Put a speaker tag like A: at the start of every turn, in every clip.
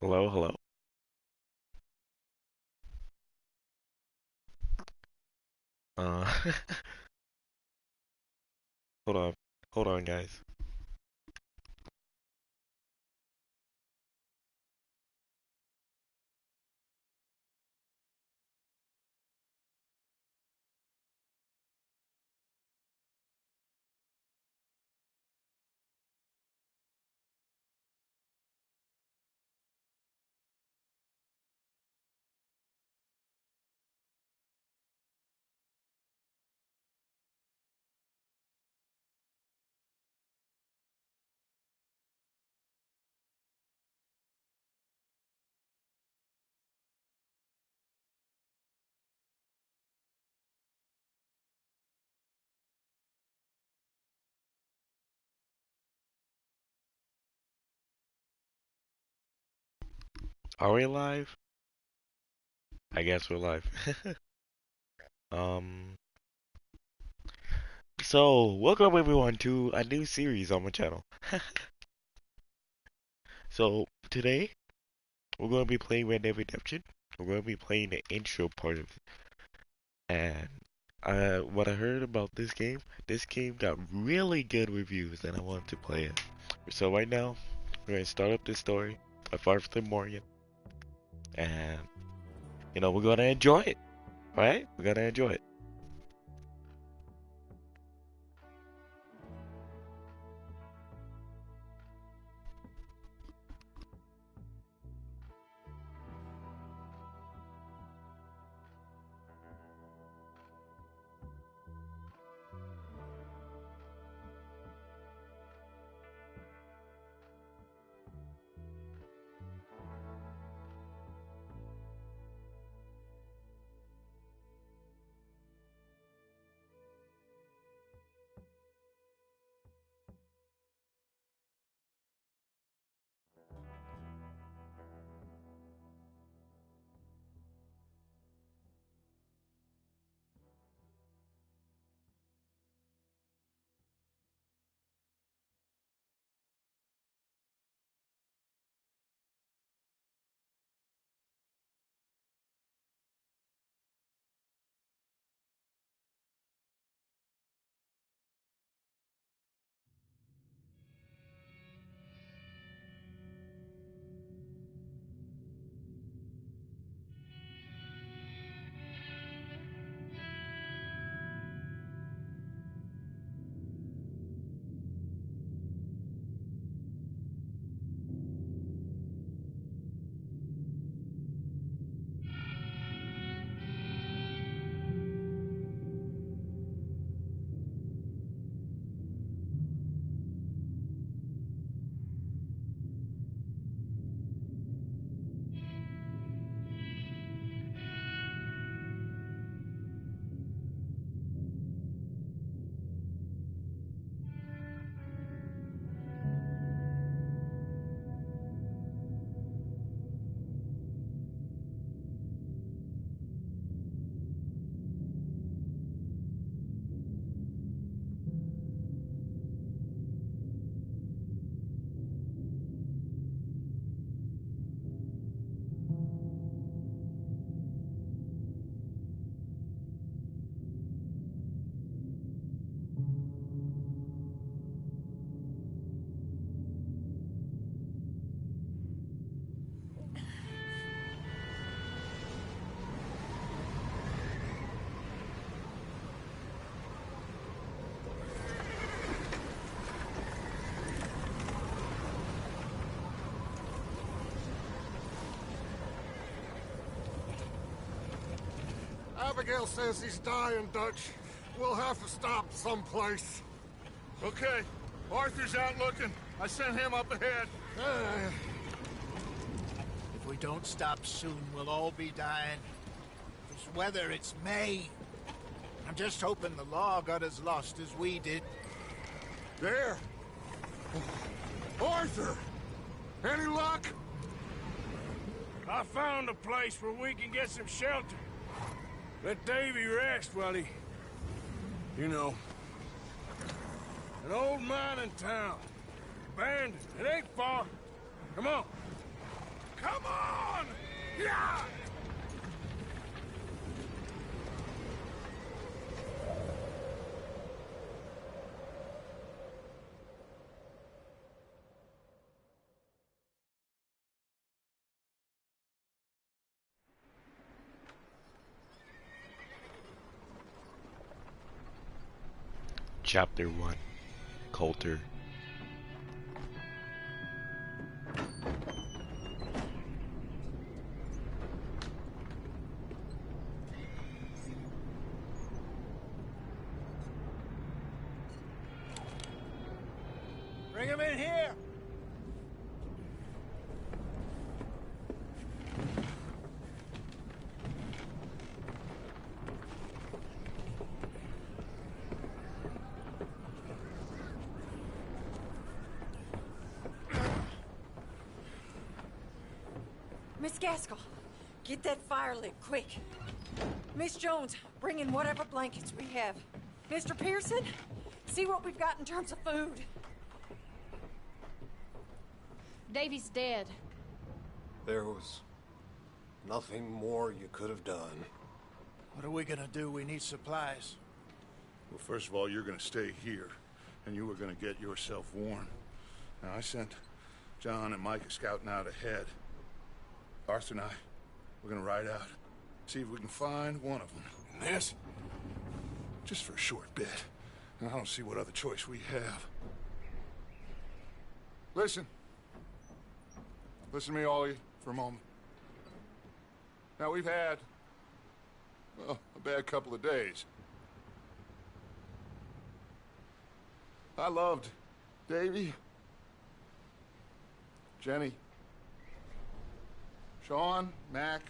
A: Hello, hello. Uh, hold on, hold on, guys. Are we live? I guess we're live. Um, so welcome everyone to a new series on my channel. So today we're going to be playing Red Dead Redemption. We're going to be playing the intro part of it. And what I heard about this game got really good reviews, and I wanted to play it. So right now, we're going to start up this story of Arthur Morgan, and we're going to enjoy it, right? We're going to enjoy it.
B: Abigail says he's dying, Dutch. We'll have to stop someplace.
C: Okay. Arthur's out looking. I sent him up ahead.
D: If we don't stop soon, we'll all be dying. This weather, it's May. I'm just hoping the law got as lost as we did.
B: There. Arthur! Any luck?
C: I found a place where we can get some shelter. Let Davy rest while he... You know. An old mining town. Abandoned. It ain't far. Come on. Come on! Yeah!
A: Chapter 1. Coulter.
D: Bring him in here!
E: Miss Gaskell, get that fire lit, quick. Miss Jones, bring in whatever blankets we have. Mr. Pearson, see what we've got in terms of food.
F: Davy's dead.
B: There was nothing more you could have done.
D: What are we gonna do? We need supplies.
C: Well, first of all, you're gonna stay here, and you were gonna get yourself warm. Now, I sent John and Micah scouting out ahead. Arthur and I, we're gonna ride out, see if we can find one of them. And this, just for a short bit. And I don't see what other choice we have. Listen. Listen to me, all of you, for a moment. Now, we've had, well, a bad couple of days. I loved Davy, Jenny, Sean, Mac.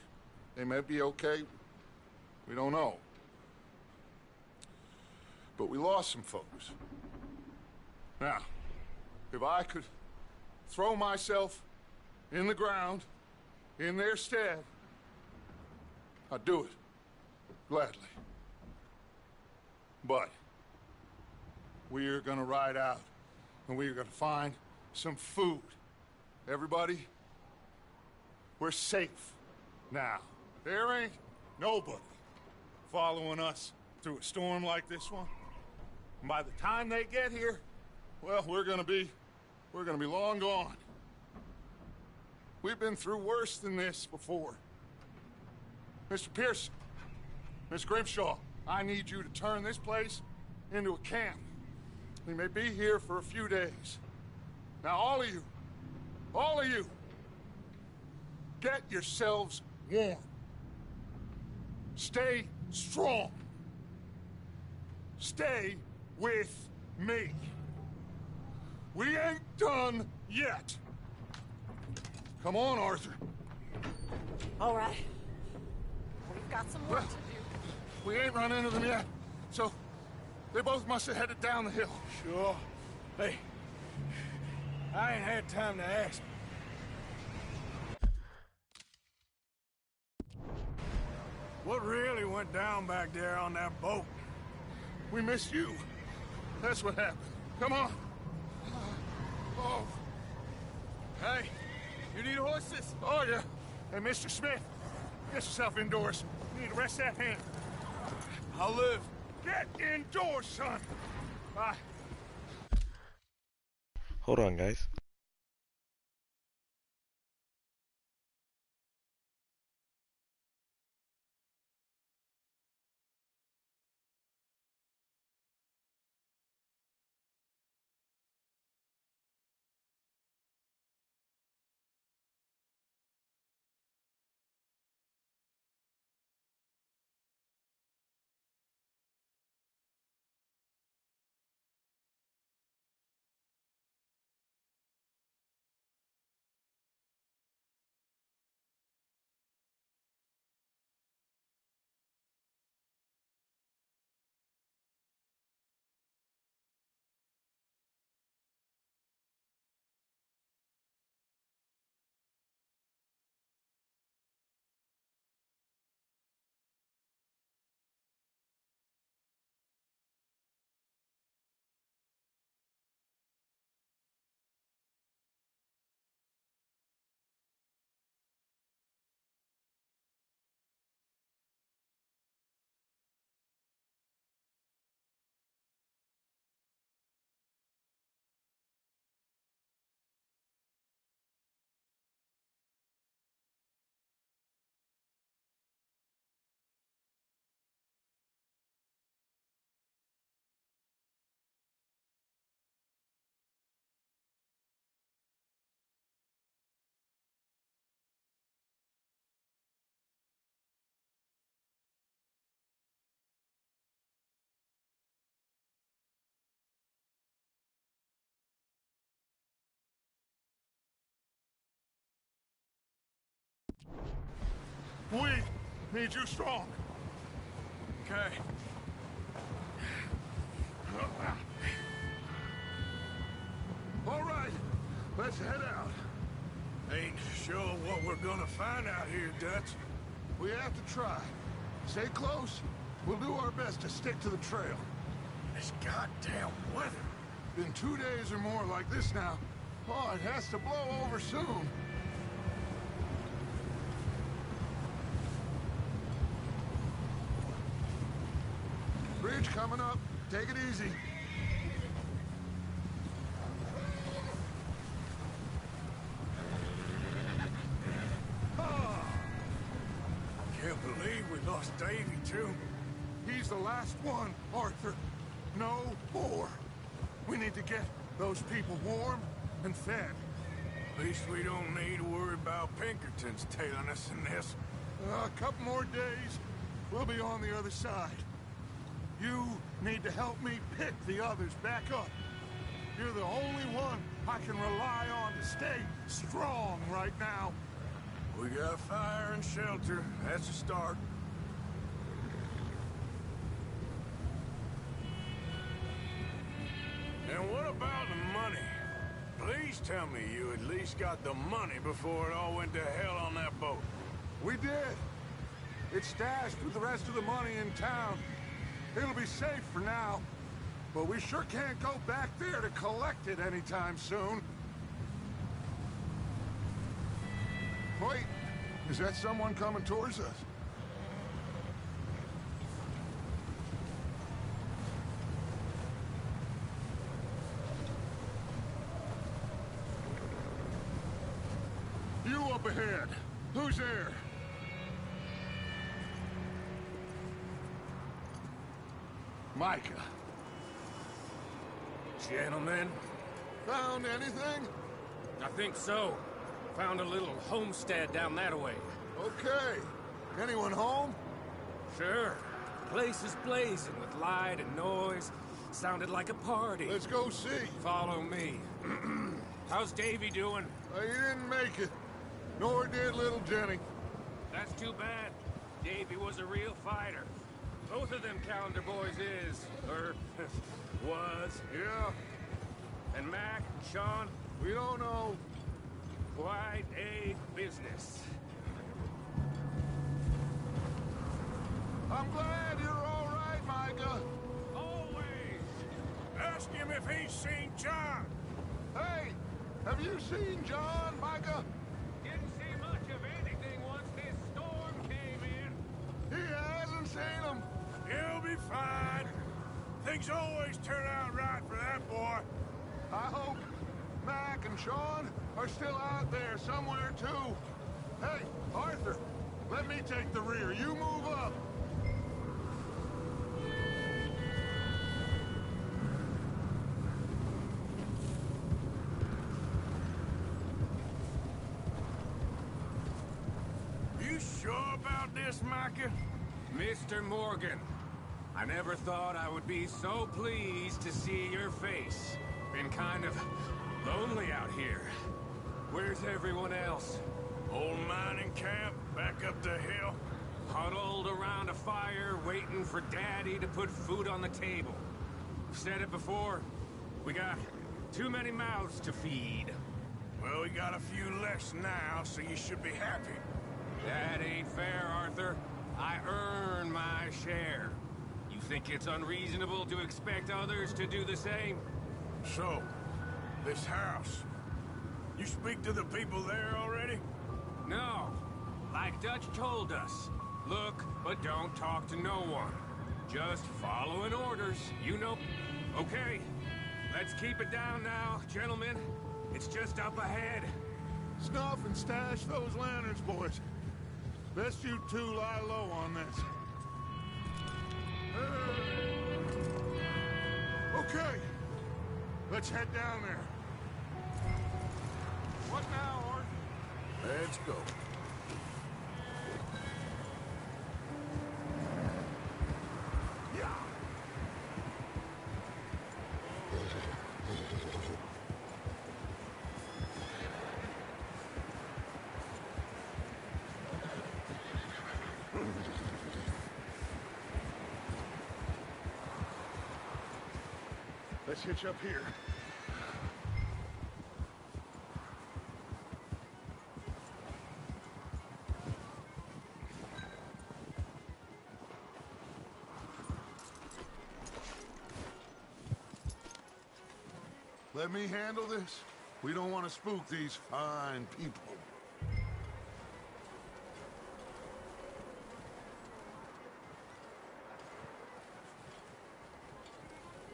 C: They may be okay. We don't know. But we lost some folks. Now, if I could throw myself in the ground, in their stead, I'd do it, gladly. But we're gonna ride out, and we're gonna find some food. Everybody, we're safe now. There ain't nobody following us through a storm like this one. And by the time they get here, well, we're gonna be long gone. We've been through worse than this before. Mr. Pearson, Miss Grimshaw, I need you to turn this place into a camp. We may be here for a few days. Now, all of you, get yourselves warm. Stay strong. Stay with me. We ain't done yet. Come on, Arthur.
E: All right. We've got some work to do.
C: We ain't run into them yet, so they both must have headed down the hill.
G: Sure. Hey, I ain't had time to ask. What really went down back there on that boat?
C: We missed you. That's what happened. Come on. Oh.
G: Hey, you need horses?
C: Oh, yeah. Hey, Mr. Smith, get yourself indoors. You need to rest that hand.
G: I'll live.
C: Get indoors, son. Bye.
A: Hold on, guys.
C: We need you strong.
G: Okay.
C: All right, let's head out.
G: Ain't sure what we're gonna find out here, Dutch.
C: We have to try. Stay close. We'll do our best to stick to the trail.
G: This goddamn weather.
C: Been 2 days or more like this now. Oh, it has to blow over soon. Bridge coming up. Take it easy.
G: Can't believe we lost Davy, too.
C: He's the last one, Arthur. No more. We need to get those people warm and fed.
G: At least we don't need to worry about Pinkertons tailing us in this.
C: A couple more days, we'll be on the other side. You need to help me pick the others back up. You're the only one I can rely on to stay strong right now.
G: We got fire and shelter. That's a start. And what about the money? Please tell me you at least got the money before it all went to hell on that boat.
C: We did. It's stashed with the rest of the money in town. It'll be safe for now. But we sure can't go back there to collect it anytime soon. Wait, is that someone coming towards us? You up ahead. Who's there? Micah.
G: Gentlemen,
C: Found anything?
H: I think so. Found a little homestead down that way.
C: Okay. Anyone home?
H: Sure. Place is blazing with light and noise. Sounded like a party.
C: Let's go see.
H: Follow me. How's Davy doing?
C: He didn't make it. Nor did little Jenny.
H: That's too bad. Davy was a real fighter. Both of them Calendar boys is, or was.
C: Yeah,
H: And Mac and Sean,
C: we don't know.
H: quite a business.
C: I'm glad you're all right, Micah.
H: Always.
G: ask him if he's seen John.
C: Hey, have you seen John, Micah?
H: Didn't see much of anything once this storm came in.
C: He hasn't seen him.
G: He'll be fine. Things always turn out right for that boy.
C: I hope Mac and Sean are still out there somewhere, too. Hey, Arthur, let me take the rear. You move up.
G: You sure about this, Micah?
H: Mr. Morgan, I never thought I would be so pleased to see your face. Been kind of lonely out here. Where's everyone else?
G: Old mining camp, back up the hill.
H: Huddled around a fire, waiting for Daddy to put food on the table. I've said it before, we got too many mouths to feed.
G: Well, we got a few less now, so you should be happy.
H: That ain't fair, Arthur. I earn my share. You think it's unreasonable to expect others to do the same?
G: So, this house. You speak to the people there already?
H: No. Like Dutch told us. Look, but don't talk to no one. Just following orders, you know. Okay, let's keep it down now, gentlemen. It's just up ahead.
C: Snuff and stash those lanterns, boys. Best you two lie low on this. Okay, let's head down there. What now, Arthur?
G: Let's go.
C: Let's hitch up here. Let me handle this. We don't want to spook these fine people.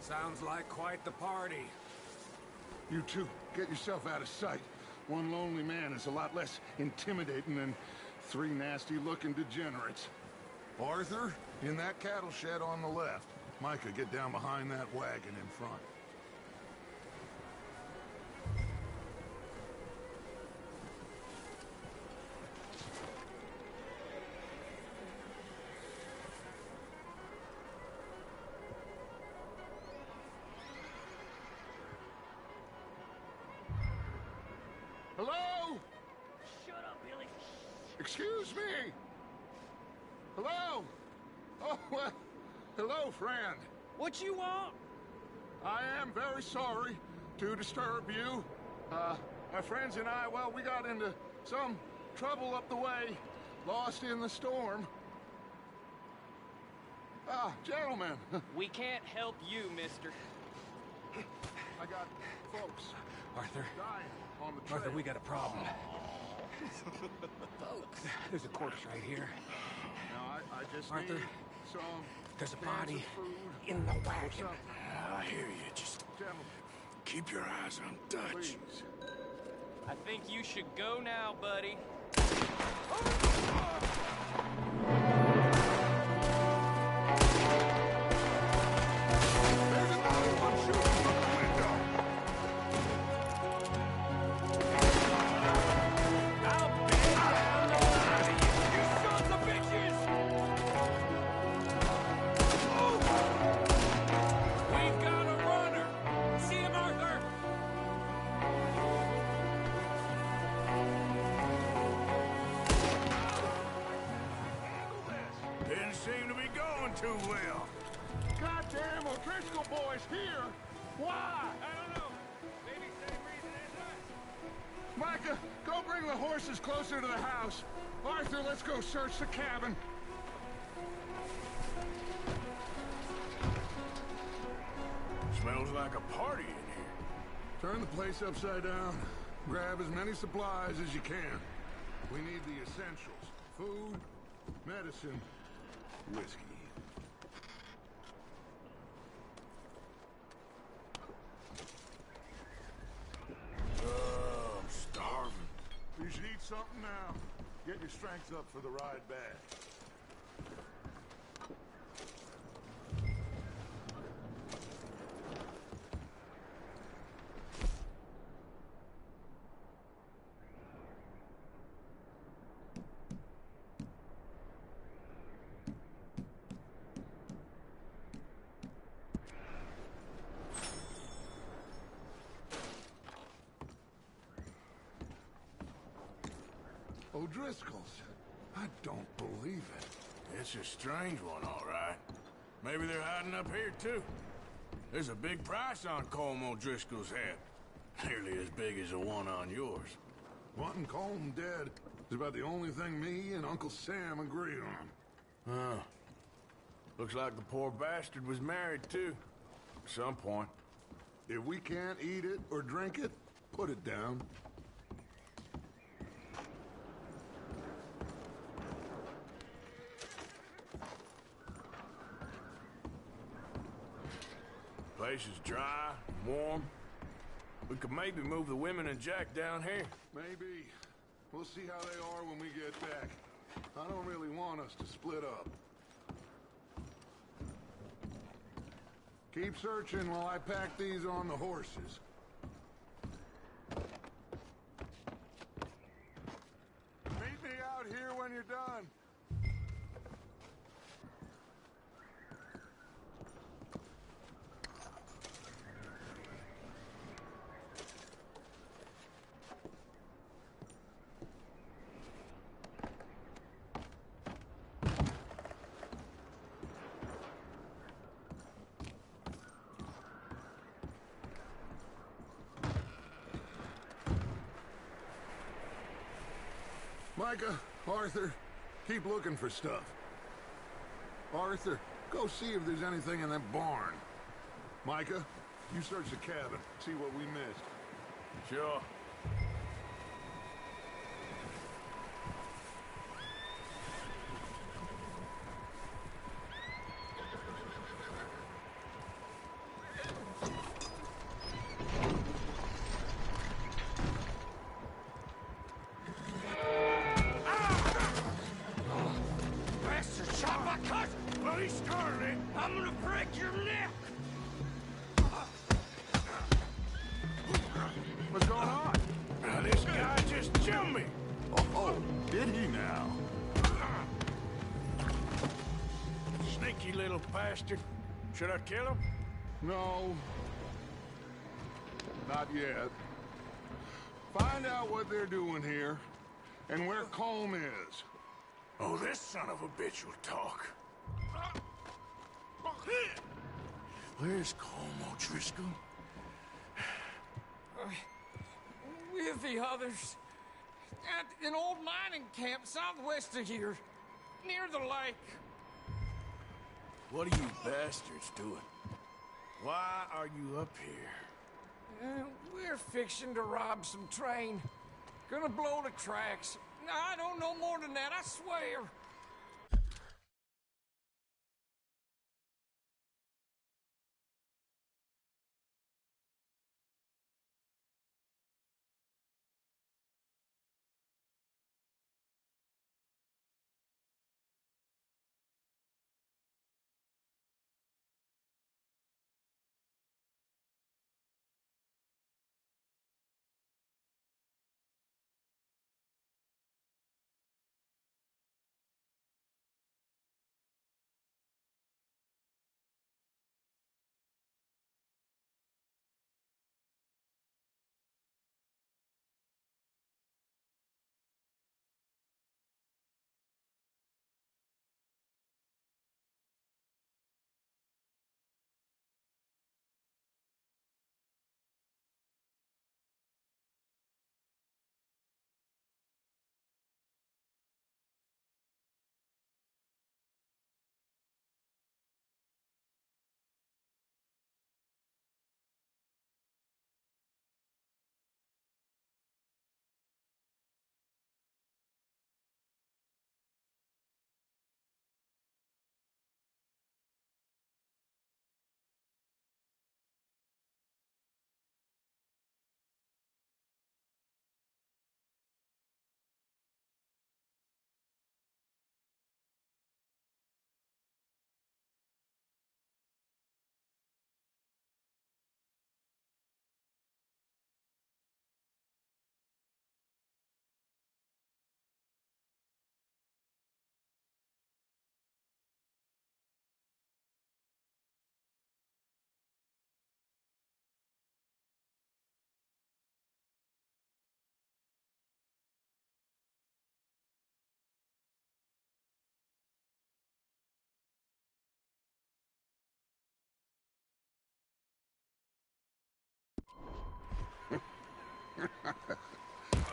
G: Sounds like quite the party.
C: You two, get yourself out of sight. One lonely man is a lot less intimidating than three nasty-looking degenerates. Arthur, in that cattle shed on the left. Micah, get down behind that wagon in front. Hello?
I: Shut up, Billy.
C: Excuse me? Hello? Oh, well, hello, friend.
I: What you want?
C: I am very sorry to disturb you. My friends and I, well, we got into some trouble up the way, lost in the storm. Ah, gentlemen,
I: We can't help you, mister.
C: I got folks
G: Arthur,
C: dying on the trail.
G: Arthur, we got a problem.
I: Folks.
G: There's a corpse right here.
C: Now, I just
G: Arthur,
C: need some
G: there's a
C: cans
G: body
C: of food
G: in the
C: or
G: wagon.
C: something.
G: I hear you. Just
C: Gentlemen,
G: keep your eyes on Dutch.
C: please.
I: I think you should go now, buddy.
C: There's another one shooting from the window.
I: I'll bang down the line of you, you sons of bitches! We've got a runner! See him, Arthur?
G: Didn't seem to be going too well.
C: Goddamn O'Driscoll boys here. Why?
H: I don't know. Maybe same reason as us.
C: Micah, go bring the horses closer to the house. Arthur, let's go search the cabin.
G: Smells like a party in here.
C: Turn the place upside down. Grab as many supplies as you can. We need the essentials. Food, medicine, whiskey.
G: I'm starving.
C: You should eat something now. Get your strength up for the ride back. O'Driscoll's. I don't believe it.
G: It's a strange one, all right. Maybe they're hiding up here, too. There's a big price on Colm O'Driscoll's head. Nearly as big as the one on yours.
C: Wanting Colm dead is about the only thing me and Uncle Sam agree on.
G: Oh. Looks like the poor bastard was married, too. At some point.
C: If we can't eat it or drink it, put it down.
G: Place is dry, warm. We could maybe move the women and Jack down here.
C: Maybe. We'll see how they are when we get back. I don't really want us to split up. Keep searching while I pack these on the horses. Meet me out here when you're done. Micah, Arthur, keep looking for stuff. Arthur, go see if there's anything in that barn. Micah, you search the cabin, see what we missed.
G: Sure.
I: Bastard shot my cousin! Well, he started it. I'm gonna break your neck!
C: What's going on?
G: Now, this guy just jumped me.
C: Oh, did he now?
G: Sneaky little bastard. Should I kill him?
C: No. Not yet. Find out what they're doing here, and where Colm is.
G: Oh, this son of a bitch will talk. Where's Colm O'Driscoll?
I: With the others. At an old mining camp southwest of here. Near the lake.
G: What are you bastards doing? Why are you up here?
I: We're fixing to rob some train. Gonna blow the tracks. I don't know more than that, I swear.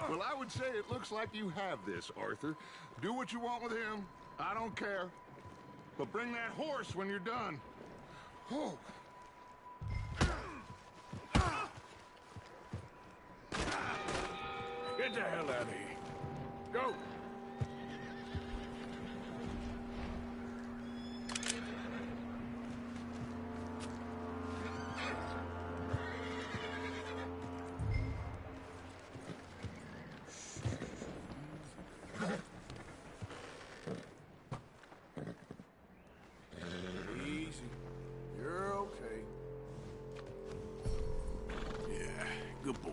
C: Well, I would say it looks like you have this, Arthur. Do what you want with him. I don't care. But bring that horse when you're done. Oh.
G: Get the hell out of here. Go! Easy. You're okay. Yeah, good boy.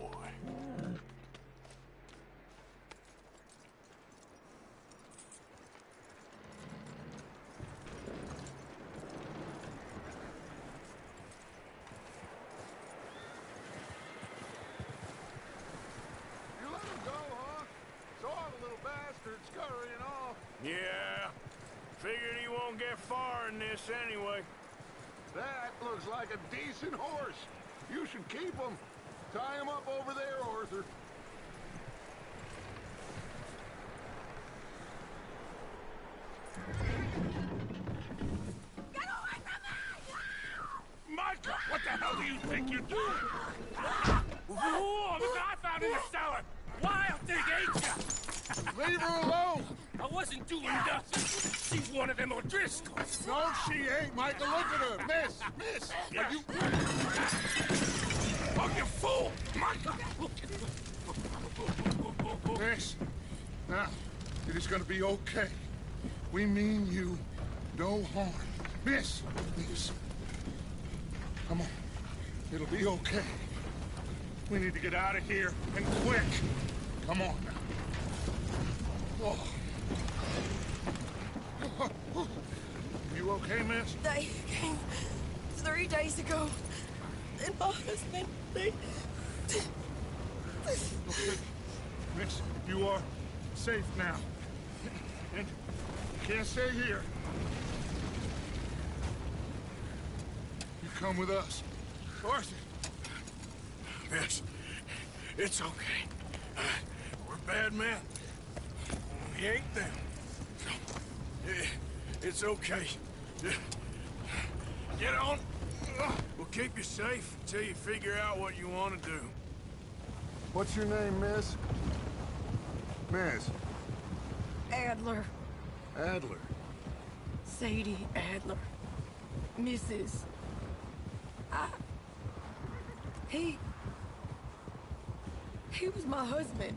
C: You let him go, huh? Saw the little bastard scurrying off.
G: Yeah, figured he won't get far in this anyway.
C: That looks like a decent horse. You should keep him. Tie him up over there, Arthur.
H: Micah, what the hell do you think you're doing? Whoa, look what I found in the cellar! Wild thing, ain't ya?
C: Leave her alone!
H: I wasn't doing nothing. She's one of them O'Driscolls.
C: No, she ain't, Micah. Look at her. Miss, are you...
H: Oh, you fool! Micah!
C: Miss, now, it is gonna be okay. We mean you no harm. Miss, come on. It'll be okay. We need to get out of here, and quick. Come on now. Oh. You okay, miss?
J: They came 3 days ago. And my husband, they...
C: Okay. Miss, you are safe now. And you can't stay here. You come with us. Arthur.
G: Miss, it's okay. We're bad men. We ain't them. It's okay. Get on. We'll keep you safe until you figure out what you want to do.
C: What's your name, miss? Miss.
J: Adler.
C: Adler.
J: Sadie Adler. Mrs. He was my husband.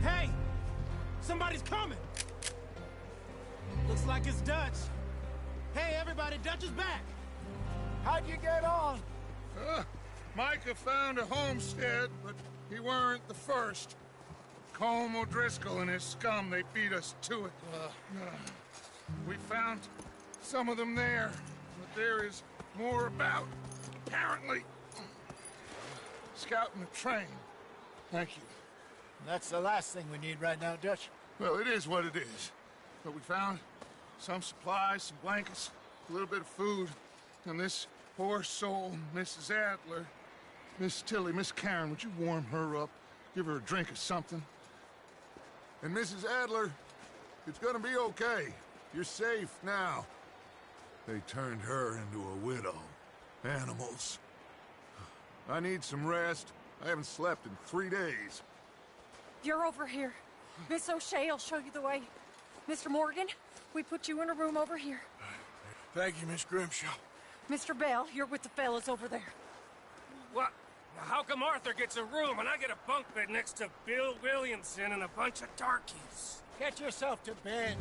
K: Hey! Somebody's coming! Looks like it's Dutch. Hey, everybody, Dutch is back!
D: How'd you get on?
C: Micah found a homestead, but he weren't the first. Colm O'Driscoll and his scum, they beat us to it. We found some of them there, but there is more about, apparently. Scouting the train. Thank you.
D: That's the last thing we need right now, Dutch.
C: Well, it is what it is. But we found some supplies, some blankets, a little bit of food, and this poor soul, Mrs. Adler, Miss Tilly, Miss Karen, would you warm her up? Give her a drink or something?
B: And Mrs. Adler, it's gonna be okay. You're safe now. They turned her into a widow. Animals. I need some rest. I haven't slept in 3 days.
E: You're over here. Miss O'Shea will show you the way. Mr. Morgan, we put you in a room over here.
G: Thank you, Miss Grimshaw.
E: Mr. Bell, you're with the fellas over there.
H: What? How come Arthur gets a room and I get a bunk bed next to Bill Williamson and a bunch of darkies?
D: Get yourself to bed.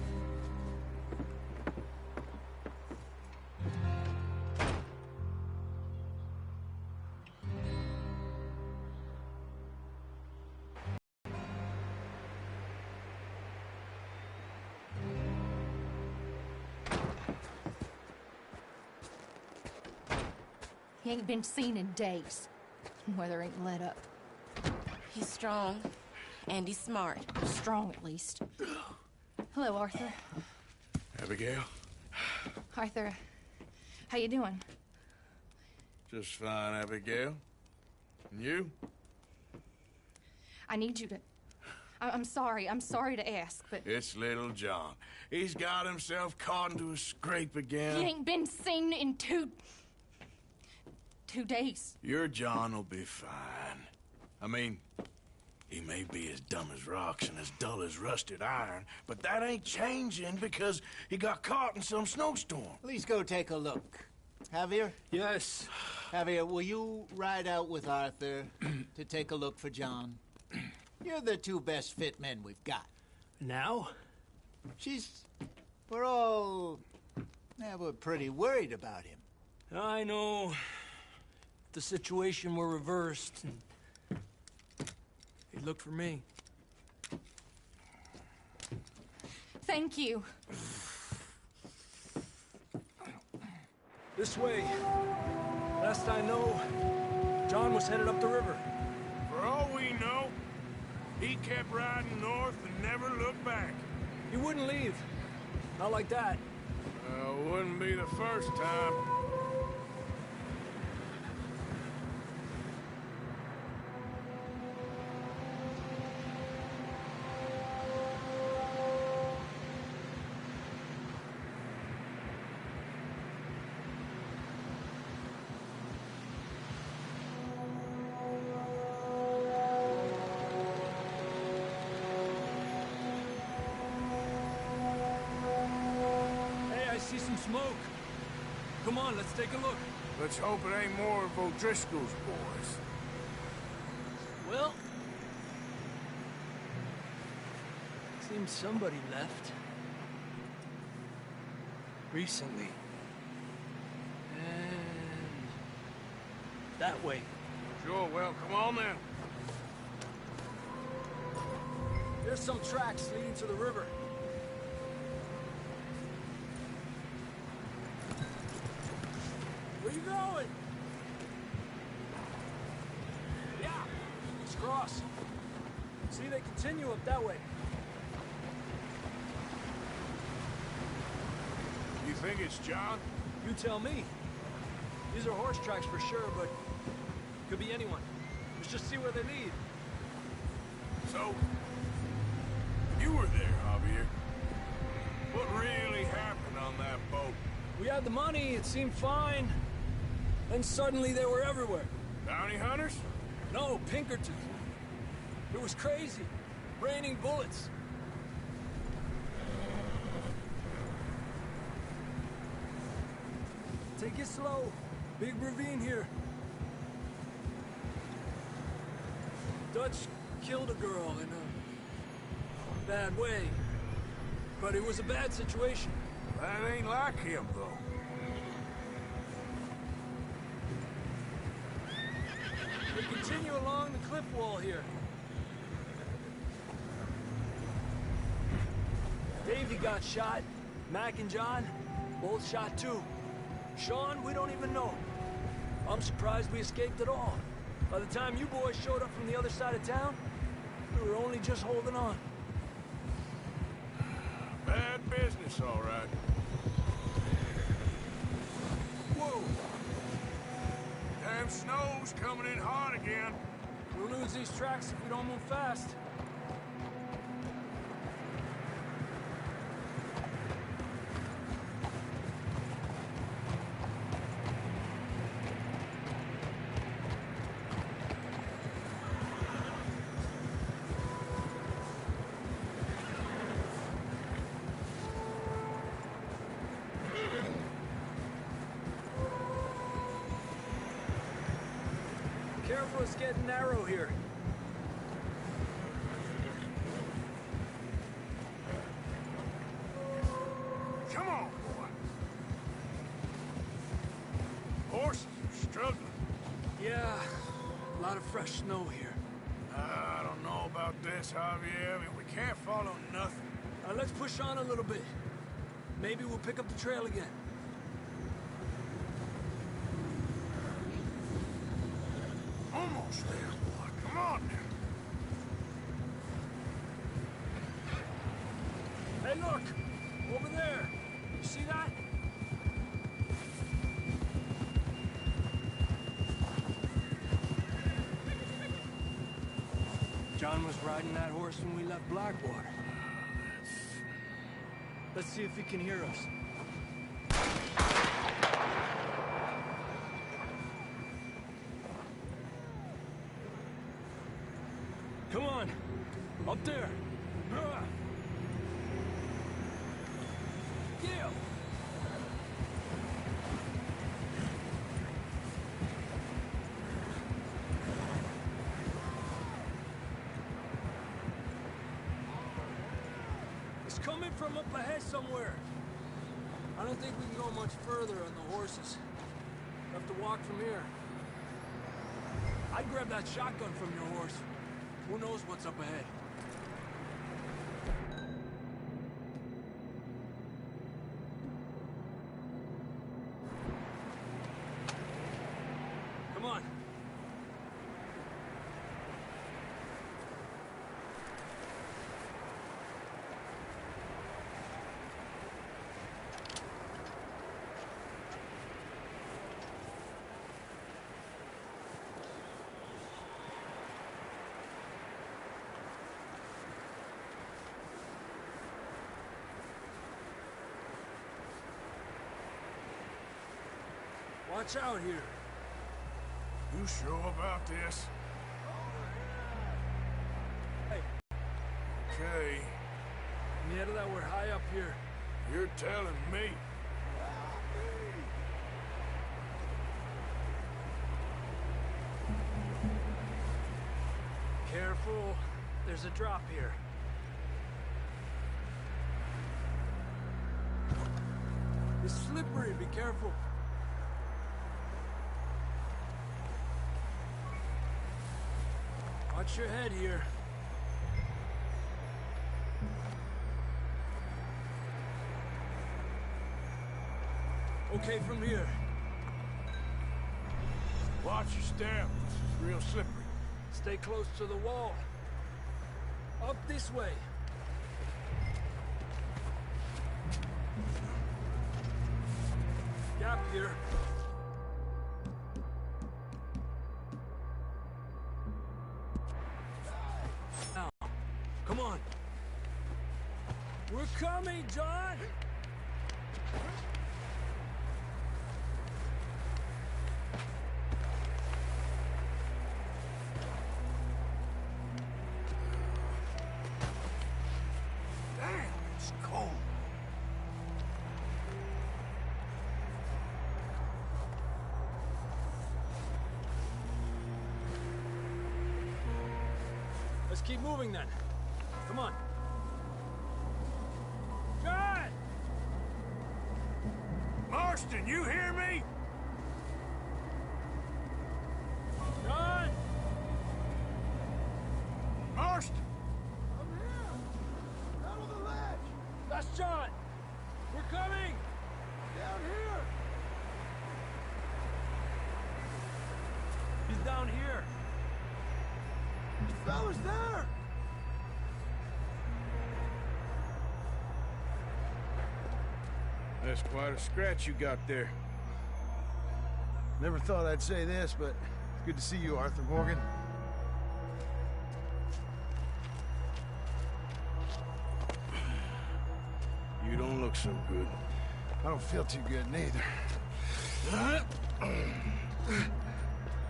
F: He ain't been seen in days. Weather ain't let up.
J: He's strong, and he's smart.
F: Strong, at least. Hello, Arthur.
G: Abigail?
F: Arthur, how you doing?
G: Just fine, Abigail. And you?
F: I need you to... I'm sorry to ask, but...
G: It's little John. He's got himself caught into a scrape again.
F: He ain't been seen in two days.
G: Your John will be fine. I mean, he may be as dumb as rocks and as dull as rusted iron, but that ain't changing because he got caught in some snowstorm.
D: Please go take a look. Javier?
K: Yes.
D: Javier, will you ride out with Arthur to take a look for John? You're the two best fit men we've got.
K: Now?
D: We're pretty worried about him.
K: I know. The situation were reversed, and he'd look for me.
F: Thank you.
K: This way. Last I know, John was headed up the river.
G: For all we know, He kept riding north and never looked back.
K: He wouldn't leave. Not like that.
G: Wouldn't be the first time.
K: I see some smoke. Come on, let's take a look.
G: Let's hope it ain't more of O'Driscoll's boys.
K: Well, seems somebody left. Recently. And that way.
G: Sure, well, come on then.
K: There's some tracks leading to the river. Where you going? Yeah, let's cross. See, they continue up that way.
G: You think it's John?
K: You tell me. These are horse tracks for sure, but could be anyone. Let's just see where they lead.
G: So, you were there, Javier. What really happened on that boat?
K: We had the money, it seemed fine. Then suddenly they were everywhere.
G: Bounty hunters?
K: No, Pinkertons. It was crazy. Raining bullets. Take it slow. Big ravine here. Dutch killed a girl in a bad way. But it was a bad situation.
G: That ain't like him, though.
K: We continue along the cliff wall here. Davey got shot. Mac and John, both shot too. Sean, we don't even know. I'm surprised we escaped at all. By the time you boys showed up from the other side of town, we were only just holding on.
G: Bad business, all right.
K: Whoa!
G: Damn snow's coming in hard again.
K: We'll lose these tracks if we don't move fast. Careful, it's getting narrow here.
G: Come on, boy. Horses are struggling.
K: Yeah, a lot of fresh snow here.
G: I don't know about this, Javier. I mean, we can't follow nothing.
K: Let's push on a little bit. Maybe we'll pick up the trail again.
G: Almost there, boy. Come on now.
K: Hey, look! Over there! You see that? John was riding that horse when we left Blackwater. Let's see if he can hear us. Come on! Up there! Yeah! It's coming from up ahead somewhere. I don't think we can go much further on the horses. We'll have to walk from here. I'd grab that shotgun from your horse. Who knows what's up ahead? Come on. Watch out here.
G: You sure about this?
K: Hey.
G: Okay.
K: Mierda, we're high up here.
G: You're telling me.
K: Careful. There's a drop here. It's slippery. Be careful. Watch your head here. Okay from here.
G: Watch your step. This is real slippery.
K: Stay close to the wall. Up this way. Gap here. Now, come on. We're coming, John!
G: Damn, it's cold.
K: Let's keep moving then. Come on. John!
G: Marston, you hear me?
K: John!
G: Marston!
C: I'm here! Down on the ledge!
K: That's John! We're coming!
C: Down here!
K: He's down here.
C: The fella's there!
G: That's quite a scratch you got there.
C: Never thought I'd say this, but it's good to see you, Arthur Morgan.
G: You don't look so good.
C: I don't feel too good, neither.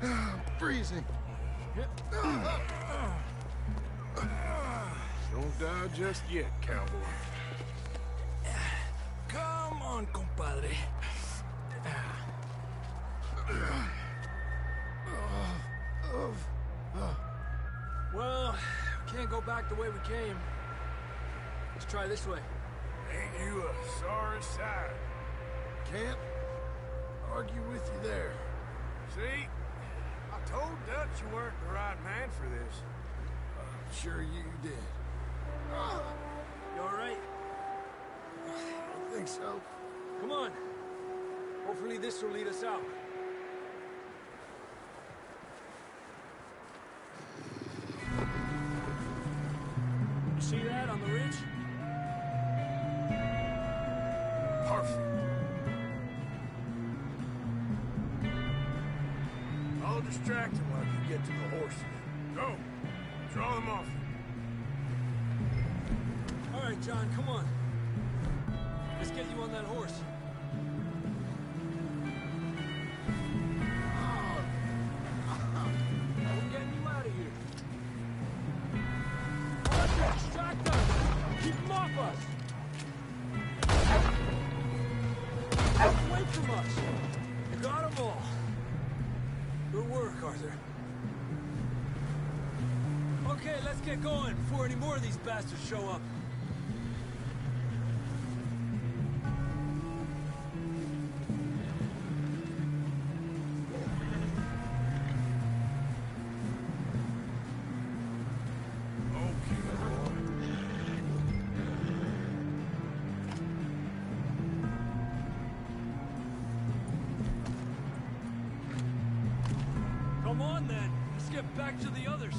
C: I'm freezing.
G: Don't die just yet, cowboy.
K: Come on, compadre. Well, we can't go back the way we came. Let's try this way.
G: Ain't you a sorry sight?
C: Can't argue with you there.
G: See? I told Dutch you weren't the right man for this.
C: I'm sure you did.
K: You all right?
C: I think so.
K: Come on. Hopefully this will lead us out. You see that on the ridge?
G: Perfect. I'll distract him while you get to the horses. Go. Draw them off.
K: All right, John, come on. Let's get you on that horse. We're getting you out of here. Distract us! Keep them off us! Get away from us! You got them all. Good work, Arthur. Okay, let's get going before any more of these bastards show up. Come on, then. Let's get back to the others.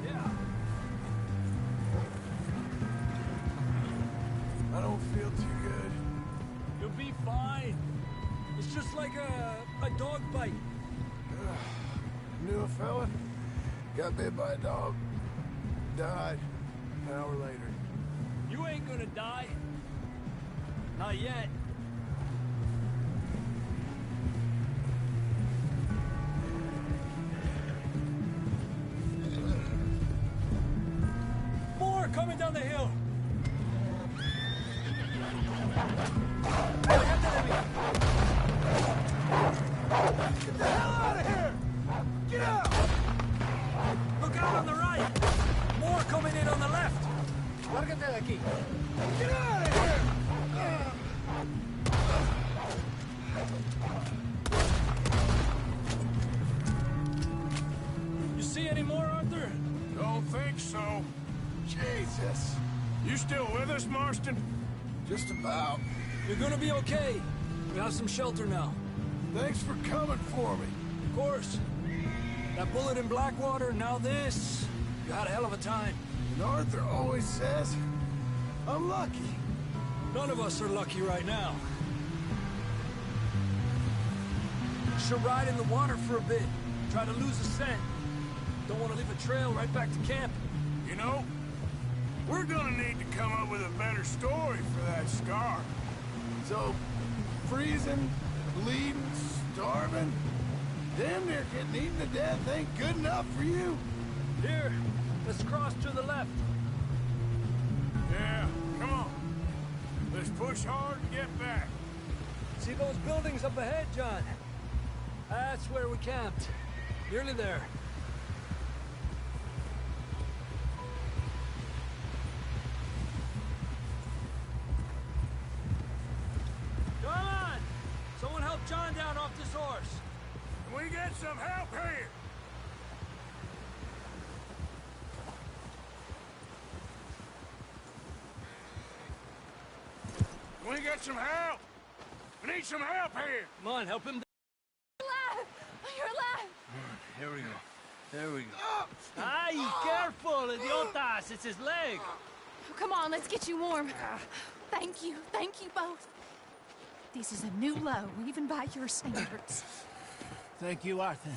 K: Yeah.
C: I don't feel too good.
K: You'll be fine. It's just like a dog bite.
C: Knew a fella, got bit by a dog, died an hour later.
K: You ain't gonna die. Not yet. on the hill!
I: Get the hell out of here! Get out!
K: Look out on the right! More coming in on the left!
D: Lárgate de aquí.
I: Get out of here!
K: You see any more, Arthur?
G: Don't think so.
C: Jesus!
G: You still with us, Marston?
C: Just about.
K: You're gonna be okay. We have some shelter now.
C: Thanks for coming for me.
K: Of course. That bullet in Blackwater, now this. You had a hell of a time.
C: And Arthur always says, I'm lucky.
K: None of us are lucky right now. Should ride in the water for a bit. Try to lose a scent. Don't want to leave a trail right back to camp.
G: You know, we're gonna need to come up with a better story for that scar.
C: So, freezing, bleeding, starving, damn near getting eaten to death ain't good enough for you?
K: Here, let's cross to the left.
G: Yeah, come on. Let's push hard and get back.
K: See those buildings up ahead, John? That's where we camped. Nearly there. Come on! Someone help John down off this horse.
G: Can we get some help here? Can we get some help? We need some help here.
K: Come on, help him.
J: Alive! You're alive!
K: Here we go. There we go. Ay, careful, idiotas! It's his leg.
F: Oh, come on, let's get you warm. Thank you both. This is a new low, even by your standards.
D: Thank you, Arthur.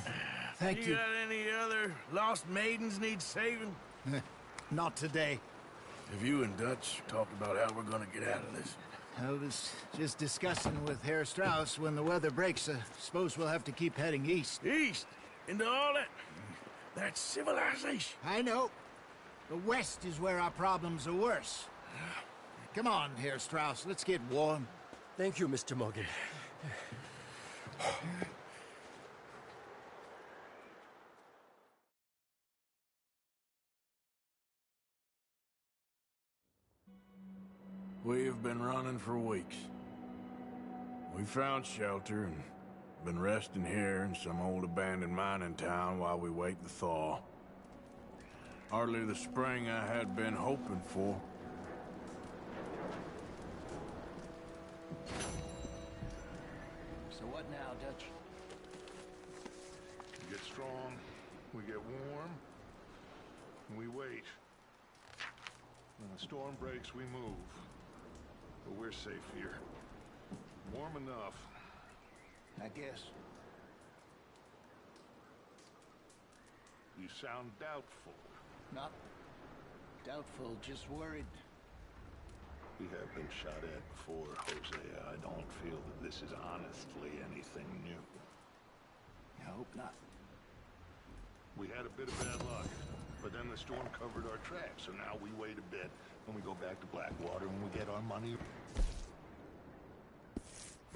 D: Thank you.
G: Got any other lost maidens need saving?
D: Not today.
G: Have you and Dutch talked about how we're gonna get out of this?
D: I was just discussing with Herr Strauss when the weather breaks. Suppose we'll have to keep heading east.
G: East? Into all that civilization?
D: I know. The west is where our problems are worse. Come on, Herr Strauss, let's get warm.
K: Thank you, Mr. Morgan.
G: We've been running for weeks. We found shelter and been resting here in some old abandoned mining town while we wait the thaw. Hardly the spring I had been hoping for.
D: So what now, Dutch?
C: We get strong, we get warm, and we wait. When the storm breaks, we move. But we're safe here. Warm enough.
D: I guess.
C: You sound doubtful.
D: Not doubtful, just worried.
C: We have been shot at before, Hosea. I don't feel that this is honestly anything new.
D: I hope not.
C: We had a bit of bad luck, but then the storm covered our tracks, so now we wait a bit, and we go back to Blackwater, and we get our money.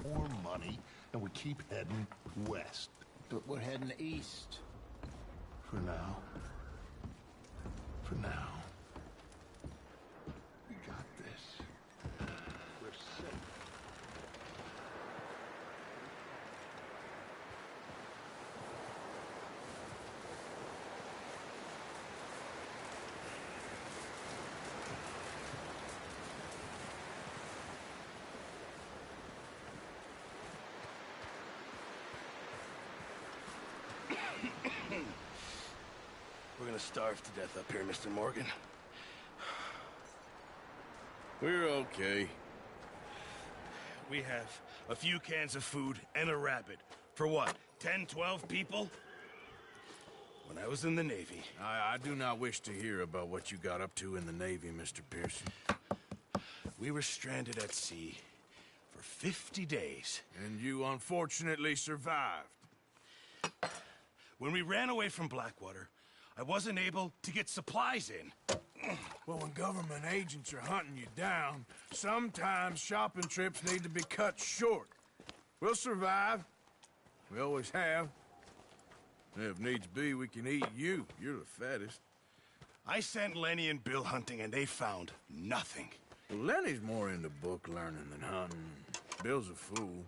C: More money, and we keep heading west.
D: But we're heading east.
C: For now. For now. We got this. We're safe.
G: We're gonna starve to death up here, Mr. Morgan. We're okay.
L: We have a few cans of food and a rabbit. For what, 10, 12 people? When I was in the Navy...
G: I do not wish to hear about what you got up to in the Navy, Mr. Pearson.
L: We were stranded at sea for 50 days.
G: And you unfortunately survived.
L: When we ran away from Blackwater, I wasn't able to get supplies in.
G: Well, when government agents are hunting you down, sometimes shopping trips need to be cut short. We'll survive. We always have. If needs be, we can eat you. You're the fattest.
L: I sent Lenny and Bill hunting, and they found nothing.
G: Well, Lenny's more into book learning than hunting. Bill's a fool.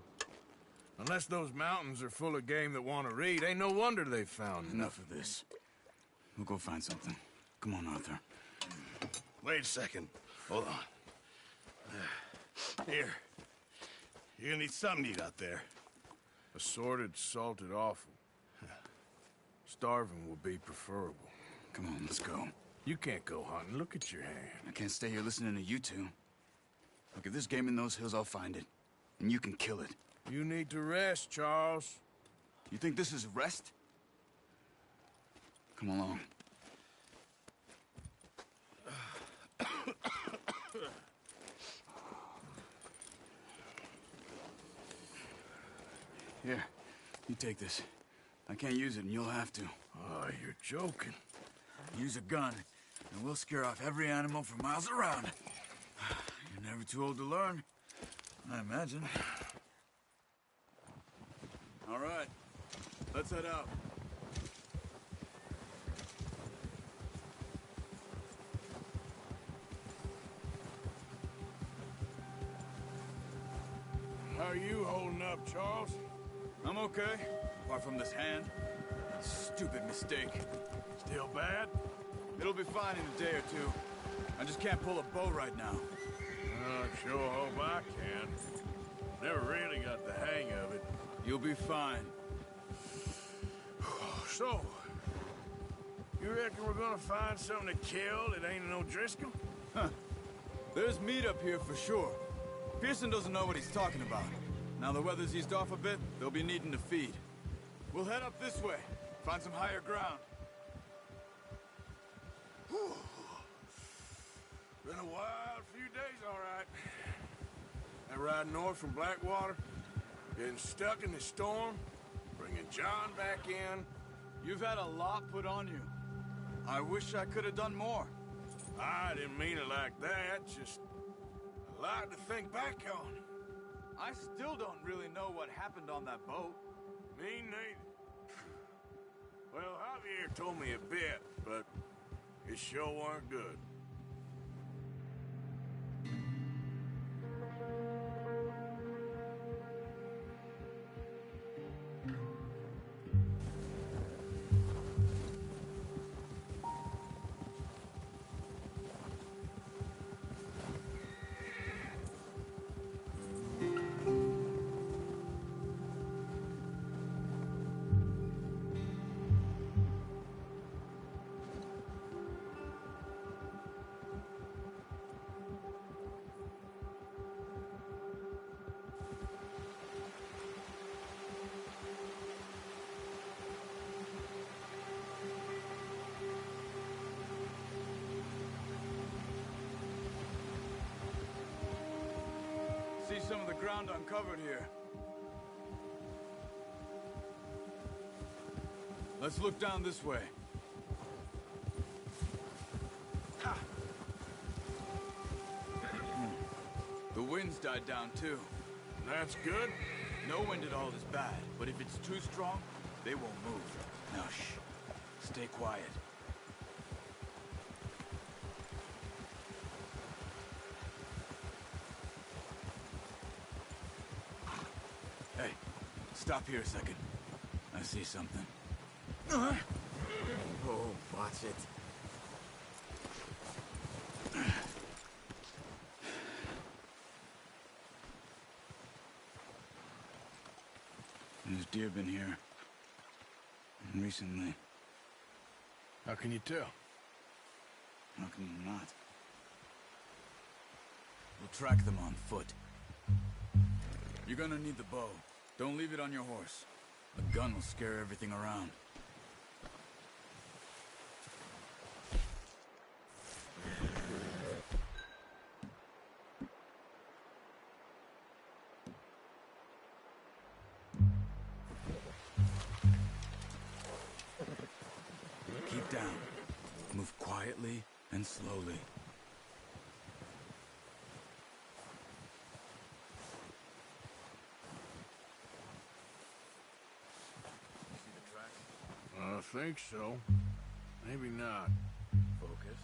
G: Unless those mountains are full of game that want to read, ain't no wonder they found
M: Enough of this. We'll go find something. Come on, Arthur.
L: Wait a second. Hold on. Here. You're gonna need something to eat out there.
G: Assorted, salted offal. Starving would be preferable.
M: Come on, let's go.
G: You can't go hunting. Look at your hand.
M: I can't stay here listening to you two. Look, if there's game in those hills, I'll find it. And you can kill it.
G: You need to rest, Charles.
M: You think this is rest? Come along. Here, you take this. I can't use it, and you'll have to.
G: Oh, you're joking.
M: Use a gun, and we'll scare off every animal for miles around. You're never too old to learn, I imagine. All right, let's head out.
G: How are you holding up, Charles?
M: I'm okay, apart from this hand. Stupid mistake.
G: Still bad?
M: It'll be fine in a day or two. I just can't pull a bow right now.
G: I sure hope I can. Never really got the hang of it.
M: You'll be fine.
G: So, you reckon we're gonna find something to kill that ain't no Driscoll?
M: Huh. There's meat up here for sure. Pearson doesn't know what he's talking about. Now the weather's eased off a bit, they'll be needing to feed. We'll head up this way, find some higher ground.
G: Whew. Been a wild few days, all right. That ride north from Blackwater, getting stuck in the storm, bringing John back in.
M: You've had a lot put on you. I wish I could have done more.
G: I didn't mean it like that, just a lot to think back on.
M: I still don't really know what happened on that boat.
G: Me neither. Well, Javier told me a bit, but it sure weren't good.
M: See some of the ground uncovered here. Let's look down this way. The wind's died down too.
G: That's good.
M: No wind at all is bad, but if it's too strong, they won't move. Now shh. Stay quiet. Hey, stop here a second. I see something.
D: Oh, watch it.
M: There's deer been here. Recently.
G: How can you tell?
M: How can you not? We'll track them on foot. You're gonna need the bow. Don't leave it on your horse. A gun will scare everything around. Keep down. Move quietly and slowly. See the tracks?
G: I think so. Maybe not.
M: Focus.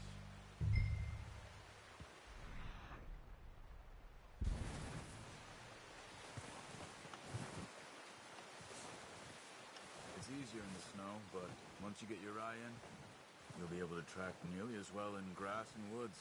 M: It's easier in the snow, but once you get your eye in, you'll be able to track nearly as well in grass and woods.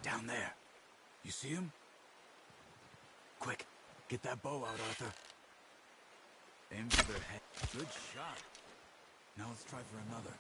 M: Down there. You see him? Quick, get that bow out, Arthur. Aim for their head. Good shot. Now let's try for another.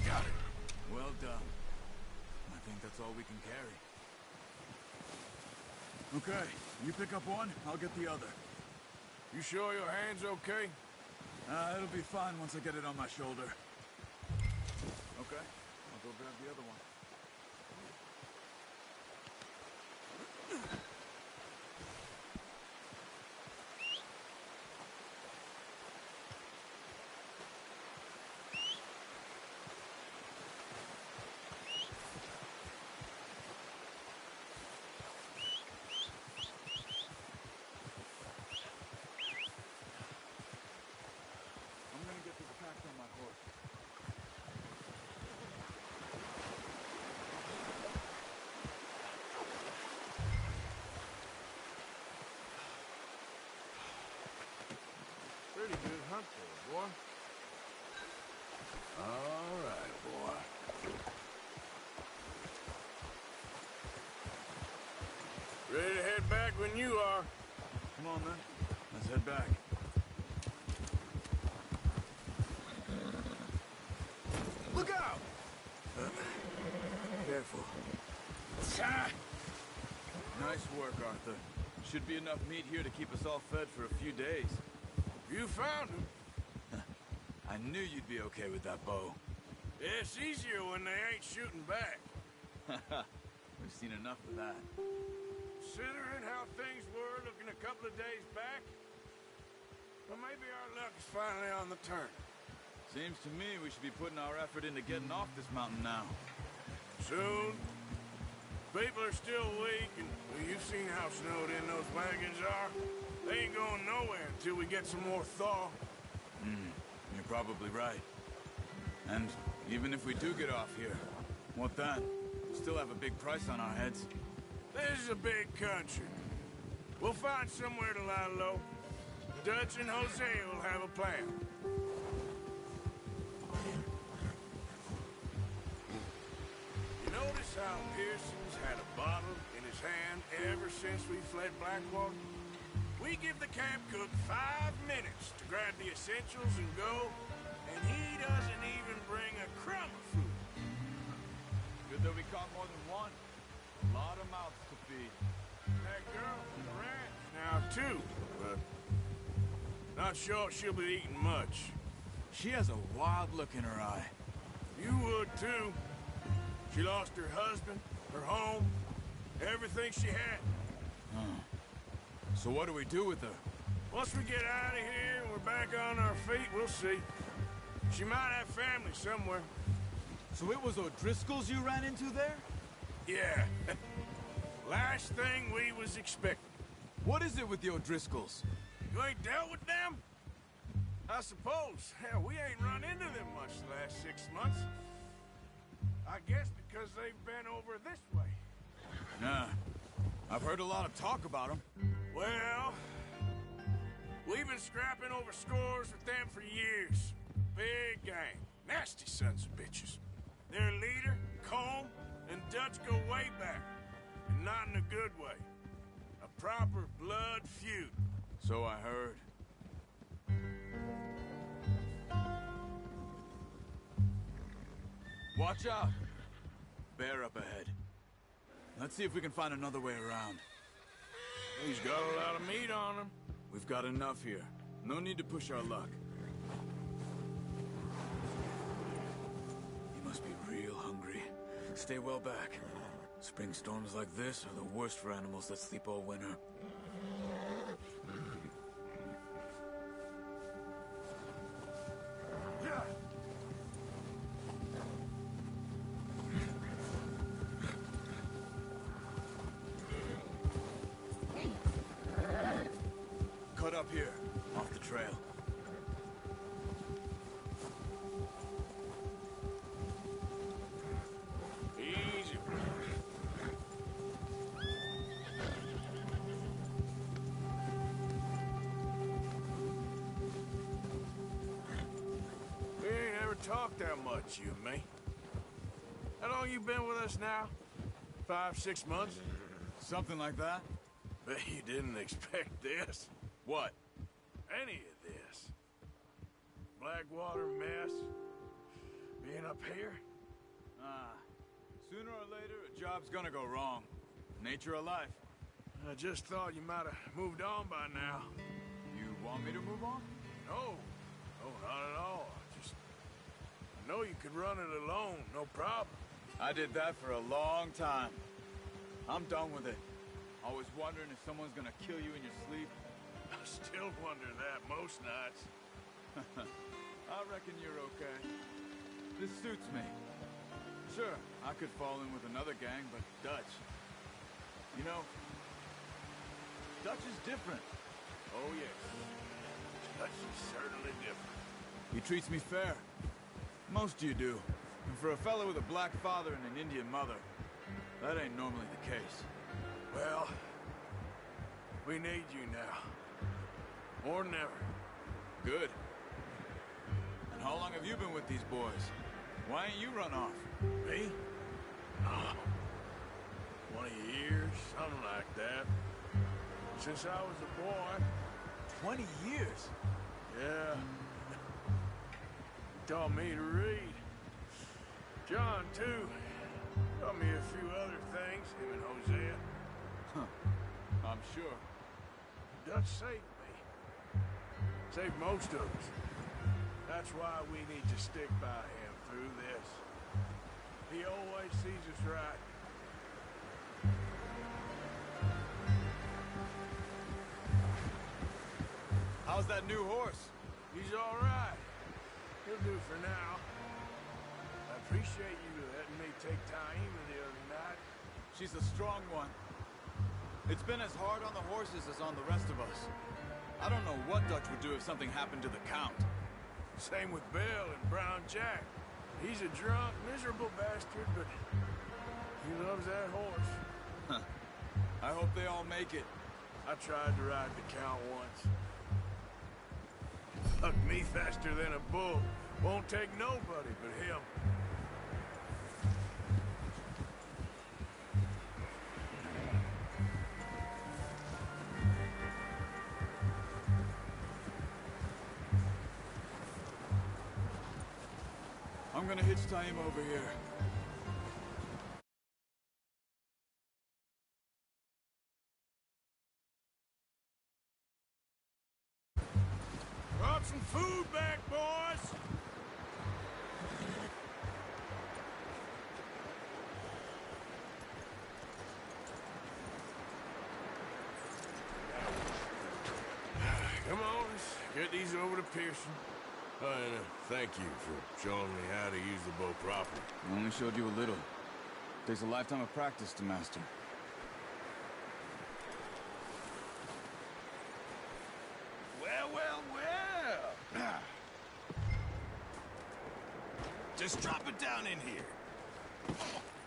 M: Got it. Well done. I think that's all we can carry. Okay, you pick up one, I'll get the other.
C: You sure your hand's okay?
M: It'll be fine once I get it on my shoulder. Okay, I'll go grab the other one. I'm gonna get this packed on my horse.
C: Pretty good hunt there, boy.
G: All right, boy.
C: Ready to head back when you are.
M: Come on, then. Let's head back.
C: Look out!
M: Careful. Nice work, Arthur. Should be enough meat here to keep us all fed for a few days.
C: You found him.
M: I knew you'd be okay with that bow.
C: It's easier when they ain't shooting back.
M: We've seen enough of that.
C: Considering how things were looking a couple of days back, well, maybe our luck is finally on the turn.
M: Seems to me we should be putting our effort into getting off this mountain now.
C: Soon. People are still weak, and well, you've seen how snowed in those wagons are. They ain't going nowhere until we get some more thaw.
M: You're probably right. And even if we do get off here, what then? We still have a big price on our heads.
C: This is a big country. We'll find somewhere to lie low. Dutch and Hosea will have a plan. You notice how Pearson's had a bottle in his hand ever since we fled Blackwater? We give the camp cook 5 minutes to grab the essentials and go, and he doesn't even bring a crumb of food.
M: Good that we caught more than one. A lot of mouths to feed.
C: That girl from the ranch now, too, but
L: Not sure she'll be eating much.
M: She has a wild look in her eye.
L: You would, too. She lost her husband, her home, everything she had.
M: So what do we do with her?
L: Once we get out of here and we're back on our feet, we'll see. She might have family somewhere.
M: So it was O'Driscoll's you ran into there?
L: Yeah. Last thing we was expecting.
M: What is it with the O'Driscolls?
L: You ain't dealt with them? I suppose. Hell, we ain't run into them much the last 6 months. I guess because they've been over this way.
M: Nah. I've heard a lot of talk about them.
L: Well, we've been scrapping over scores with them for years. Big gang. Nasty sons of bitches. Their leader, Combe, and Dutch go way back. And not in a good way. A proper blood feud.
M: So I heard. Watch out! Bear up ahead. Let's see if we can find another way around.
L: He's got a lot of meat on him.
M: We've got enough here. No need to push our luck. You must be real hungry. Stay well back. Spring storms like this are the worst for animals that sleep all winter. Cut up here, off the trail.
L: Easy. We ain't ever talked that much, you and me. How long you been with us now? 5, 6 months?
M: Something like that?
L: Bet you didn't expect this.
M: What?
L: Any of this. Blackwater mess. Being up here.
M: Sooner or later, a job's gonna go wrong. Nature of life.
L: I just thought you might have moved on by now.
M: You want me to move on?
L: No. No, not at all. I know you could run it alone, no problem.
M: I did that for a long time. I'm done with it. Always wondering if someone's gonna kill you in your sleep.
L: I still wonder that most nights.
M: I reckon you're okay. This suits me. Sure, I could fall in with another gang, but Dutch... You know, Dutch is different.
L: Oh, yes. Dutch is certainly different.
M: He treats me fair. Most you do. And for a fellow with a black father and an Indian mother, that ain't normally the case.
L: Well, we need you now. Or never.
M: Good. And how long have you been with these boys? Why ain't you run off?
L: Me? Oh, 20 years, something like that. Since I was a boy.
M: 20 years?
L: Yeah. He taught me to read. John, too. Taught me a few other things, him and Hosea.
M: Huh. I'm sure.
L: Dutch saved me. Saved most of us. That's why we need to stick by him through this. He always sees us right.
M: How's that new horse?
L: He's all right. He'll do for now. I appreciate you letting me take Taima the other night.
M: She's a strong one. It's been as hard on the horses as on the rest of us. I don't know what Dutch would do if something happened to the Count.
L: Same with Bill and Brown Jack. He's a drunk, miserable bastard, but he loves that horse.
M: Huh. I hope they all make it.
L: I tried to ride the Count once. Fuck me faster than a bull. Won't take nobody but him.
M: I'm gonna hitch Taima over here.
L: food back, boys! Come on, let's get these over to Pearson. Oh, and thank you for showing me how to use the bow properly.
M: I only showed you a little. Takes a lifetime of practice to master.
L: Well, well, well! Just drop it down in here.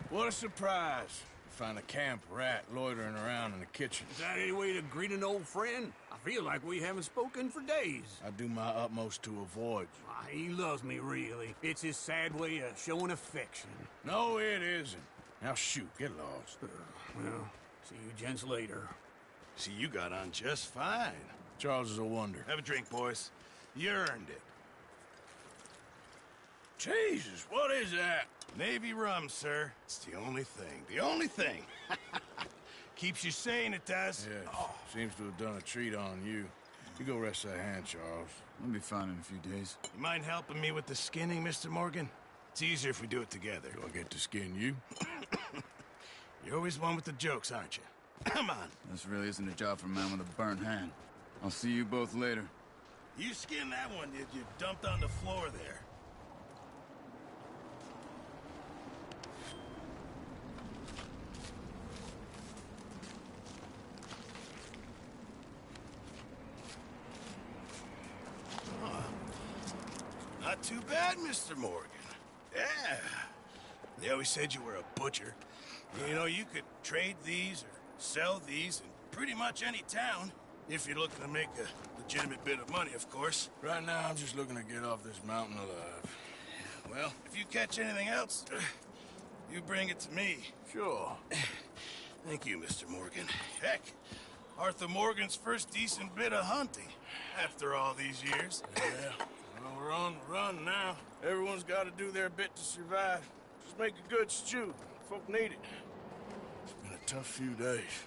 G: What a surprise. Find a camp rat loitering around in the kitchen.
I: Is that any way to greet an old friend? I feel like we haven't spoken for days.
G: I do my utmost to avoid you.
I: Ah, he loves me, really. It's his sad way of showing affection.
G: No, it isn't. Now shoot, get lost.
I: Well, see you gents later.
L: See, you got on just fine.
G: Charles is a wonder.
L: Have a drink, boys. You earned it.
G: Jesus, what is that?
L: Navy rum, sir. It's the only thing. The only thing. Keeps you sane, it does.
G: Yes, seems to have done a treat on you. You go rest that hand, Charles.
M: I'll be fine in a few days.
L: You mind helping me with the skinning, Mr. Morgan? It's easier if we do it together.
G: Do I get to skin you?
L: You're always one with the jokes, aren't you? Come on.
M: This really isn't a job for a man with a burnt hand. I'll see you both later.
L: You skinned that one, did you? Dumped on the floor there. Not too bad, Mr. Morgan. Yeah. They always said you were a butcher. You know, you could trade these or sell these in pretty much any town, if you're looking to make a legitimate bit of money, of course.
G: Right now, I'm just looking to get off this mountain alive.
L: Well, if you catch anything else, you bring it to me.
G: Sure.
L: Thank you, Mr. Morgan. Heck, Arthur Morgan's first decent bit of hunting after all these years.
G: Yeah. Well, we're on the run now. Everyone's got to do their bit to survive. Just make a good stew. Folk need it. It's been a tough few days.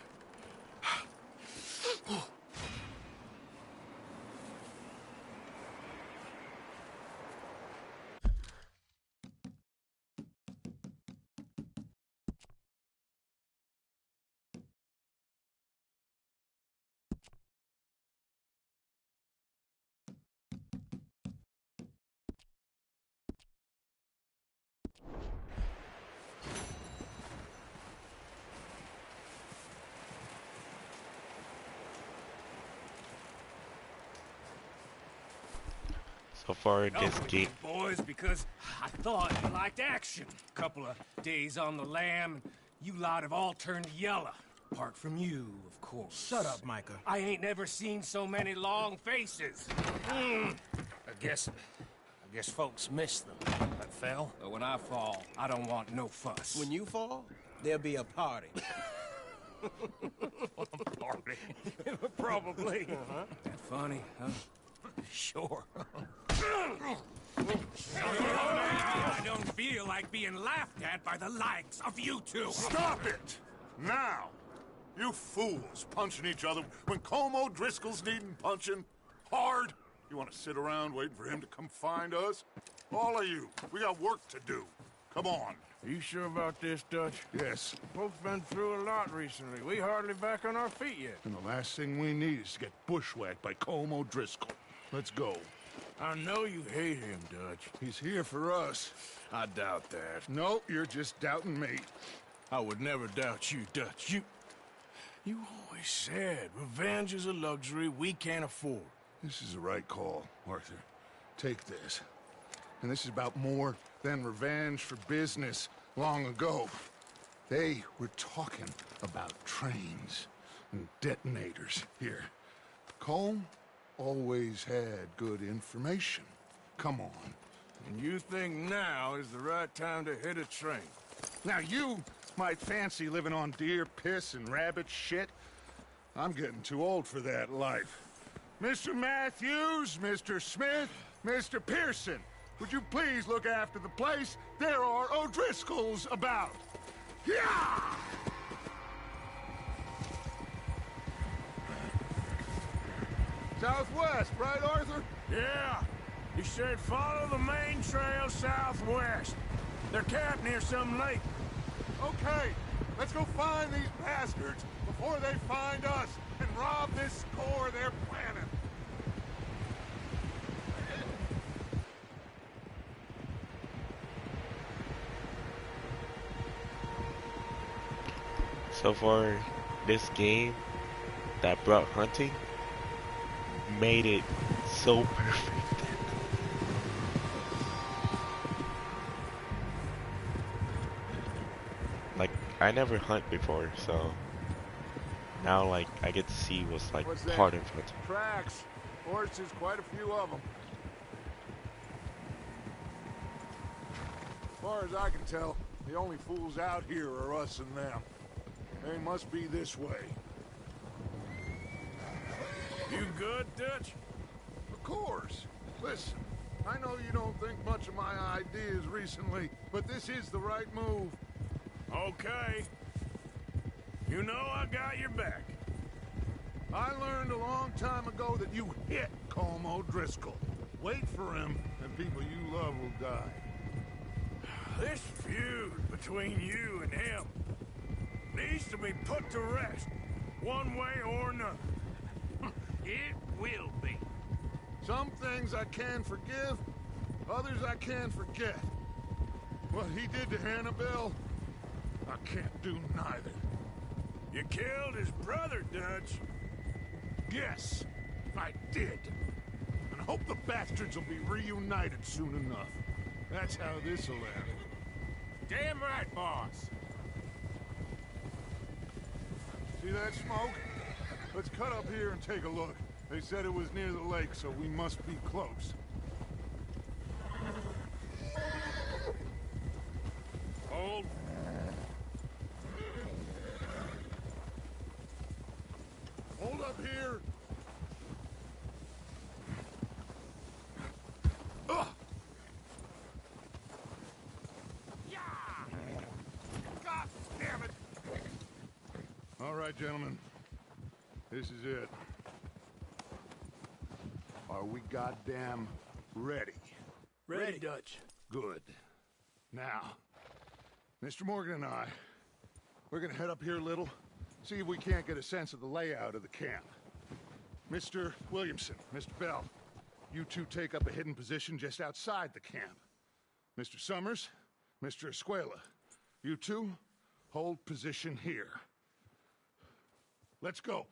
A: So far in this
H: Welcome,
A: game,
H: boys, because I thought you liked action. Couple of days on the lam, and you lot have all turned yellow. Apart from you, of course.
I: Shut up, Micah.
H: I ain't never seen so many long faces. I guess folks miss them. I fell, but when I fall, I don't want no fuss.
I: When you fall, there'll be a party.
H: Party. Probably. That funny, huh? Sure. I don't feel like being laughed at by the likes of you two.
C: Stop it! Now! You fools punching each other when Colm O'Driscoll's needing punching. Hard! You want to sit around waiting for him to come find us? All of you, we got work to do. Come on.
G: Are you sure about this, Dutch?
C: Yes.
G: Folks been through a lot recently. We hardly back on our feet yet.
C: And the last thing we need is to get bushwhacked by Colm O'Driscoll. Let's go.
G: I know you hate him, Dutch.
C: He's here for us.
G: I doubt that.
C: No, you're just doubting me.
G: I would never doubt you, Dutch. You always said revenge is a luxury we can't afford.
C: This is the right call, Arthur. Take this. And this is about more than revenge for business long ago. They were talking about trains and detonators here. Colm always had good information. Come on.
G: And you think now is the right time to hit a train?
C: Now you might fancy living on deer piss and rabbit shit. I'm getting too old for that life. Mr. Matthews, Mr. Smith, Mr. Pearson, would you please look after the place? There are O'Driscolls about. Yeah! Southwest, right, Arthur?
L: Yeah. He said follow the main trail southwest. They're camped near some lake.
C: Okay, let's go find these bastards before they find us and rob this score they're planning.
A: So far, this game that brought hunting made it so perfect. Like, I never hunt before, so now, like, I get to see what's, like,
C: What's that?
A: part of hunting.
C: Tracks. Horses, quite a few of them. As far as I can tell, the only fools out here are us and them. They must be this way.
L: You good, Dutch?
C: Of course. Listen, I know you don't think much of my ideas recently, but this is the right move.
L: Okay. You know I got your back.
C: I learned a long time ago that you hit Colm O'Driscoll. Wait for him, and people you love will die.
L: This feud between you and him needs to be put to rest, one way or another.
H: It will be.
C: Some things I can forgive, others I can't forget. What he did to Annabelle, I can't do neither.
L: You killed his brother, Dutch.
C: Yes, I did. And I hope the bastards will be reunited soon enough. That's how this'll end.
H: Damn right, boss.
C: See that smoke? Let's cut up here and take a look. They said it was near the lake, so we must be close.
H: Hold.
C: Hold up here. Ugh.
H: Yeah.
C: God damn it! All right, gentlemen. This is it. Are we goddamn ready?
K: Ready, Dutch.
C: Good. Now, Mr. Morgan and I, we're gonna head up here a little, see if we can't get a sense of the layout of the camp. Mr. Williamson, Mr. Bell, you two take up a hidden position just outside the camp. Mr. Summers, Mr. Escuela, you two hold position here. Let's go.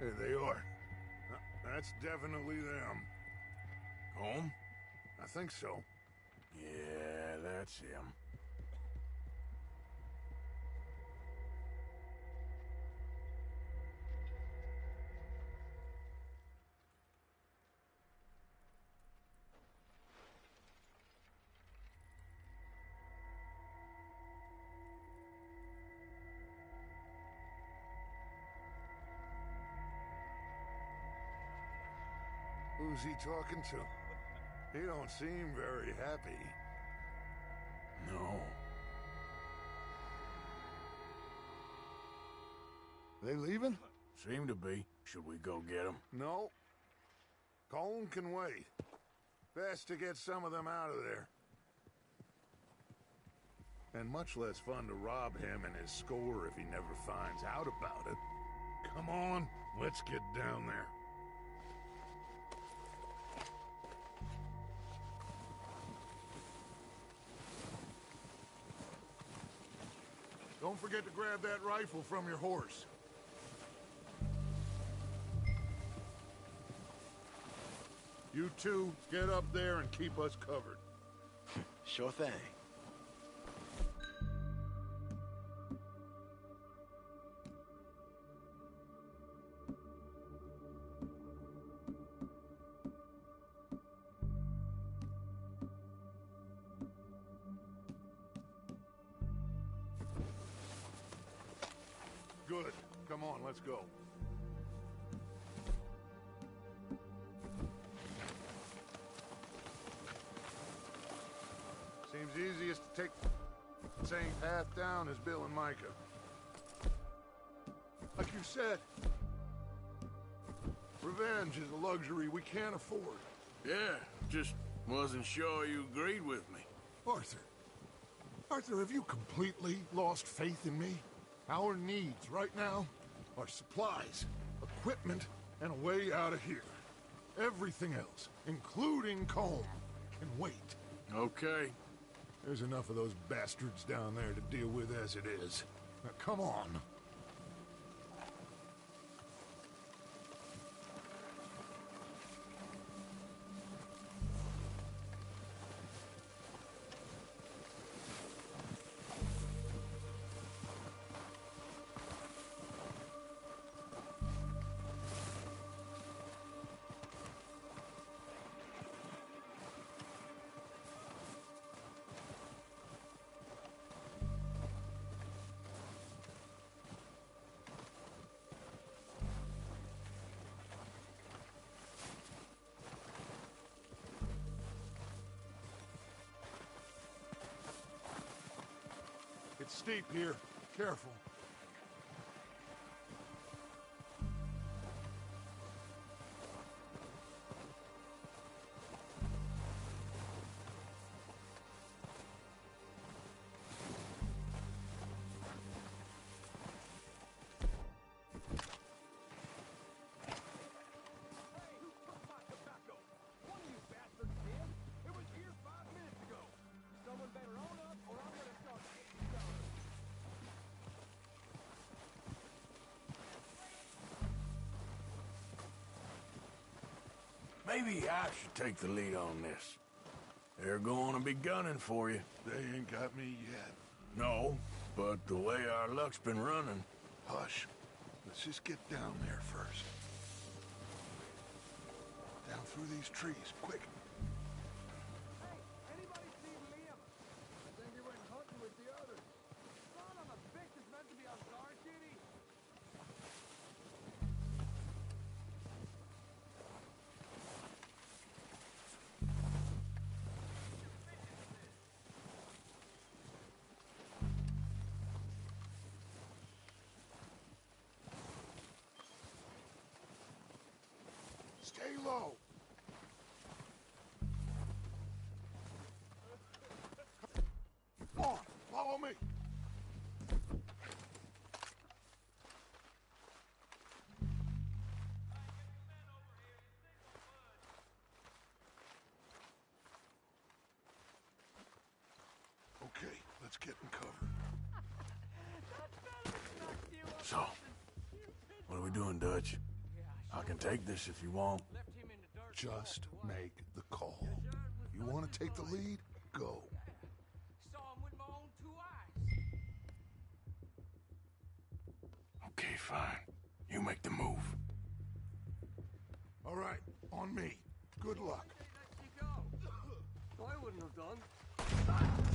C: There they are. That's definitely them.
L: Home?
C: I think so.
L: Yeah, that's him.
C: Who's he talking to? He don't seem very happy.
L: No.
C: They leaving?
L: Seem to be. Should we go get them?
C: No. Colm can wait. Best to get some of them out of there. And much less fun to rob him and his score if he never finds out about it. Come on, let's get down there. Don't forget to grab that rifle from your horse. You two, get up there and keep us covered.
M: Sure thing.
C: Good. Come on, let's go. Seems easiest to take the same path down as Bill and Micah. Like you said, revenge is a luxury we can't afford.
G: Yeah, just wasn't sure you agreed with me.
C: Arthur. Arthur, have you completely lost faith in me? Our needs right now are supplies, equipment, and a way out of here. Everything else, including Colm, can wait.
G: Okay.
C: There's enough of those bastards down there to deal with as it is. Now, come on. It's steep here. Careful.
G: Maybe I should take the lead on this. They're going to be gunning for you.
C: They ain't got me yet.
G: No, but the way our luck's been running...
C: Hush. Let's just get down there first. Down through these trees, quick.
I: Hey, anybody see Liam? I think he went hunting with the others. Son of a bitch is meant to be on guard duty.
C: Stay low. Come on, follow me. Okay, let's get in cover.
G: So, what are we doing, Dutch? I can take this if you want.
C: Just make the call. You want to take the lead? Go.
I: Saw him with my own 2 eyes.
G: Okay, fine. You make the move.
C: All right, on me. Good luck.
I: I wouldn't have done.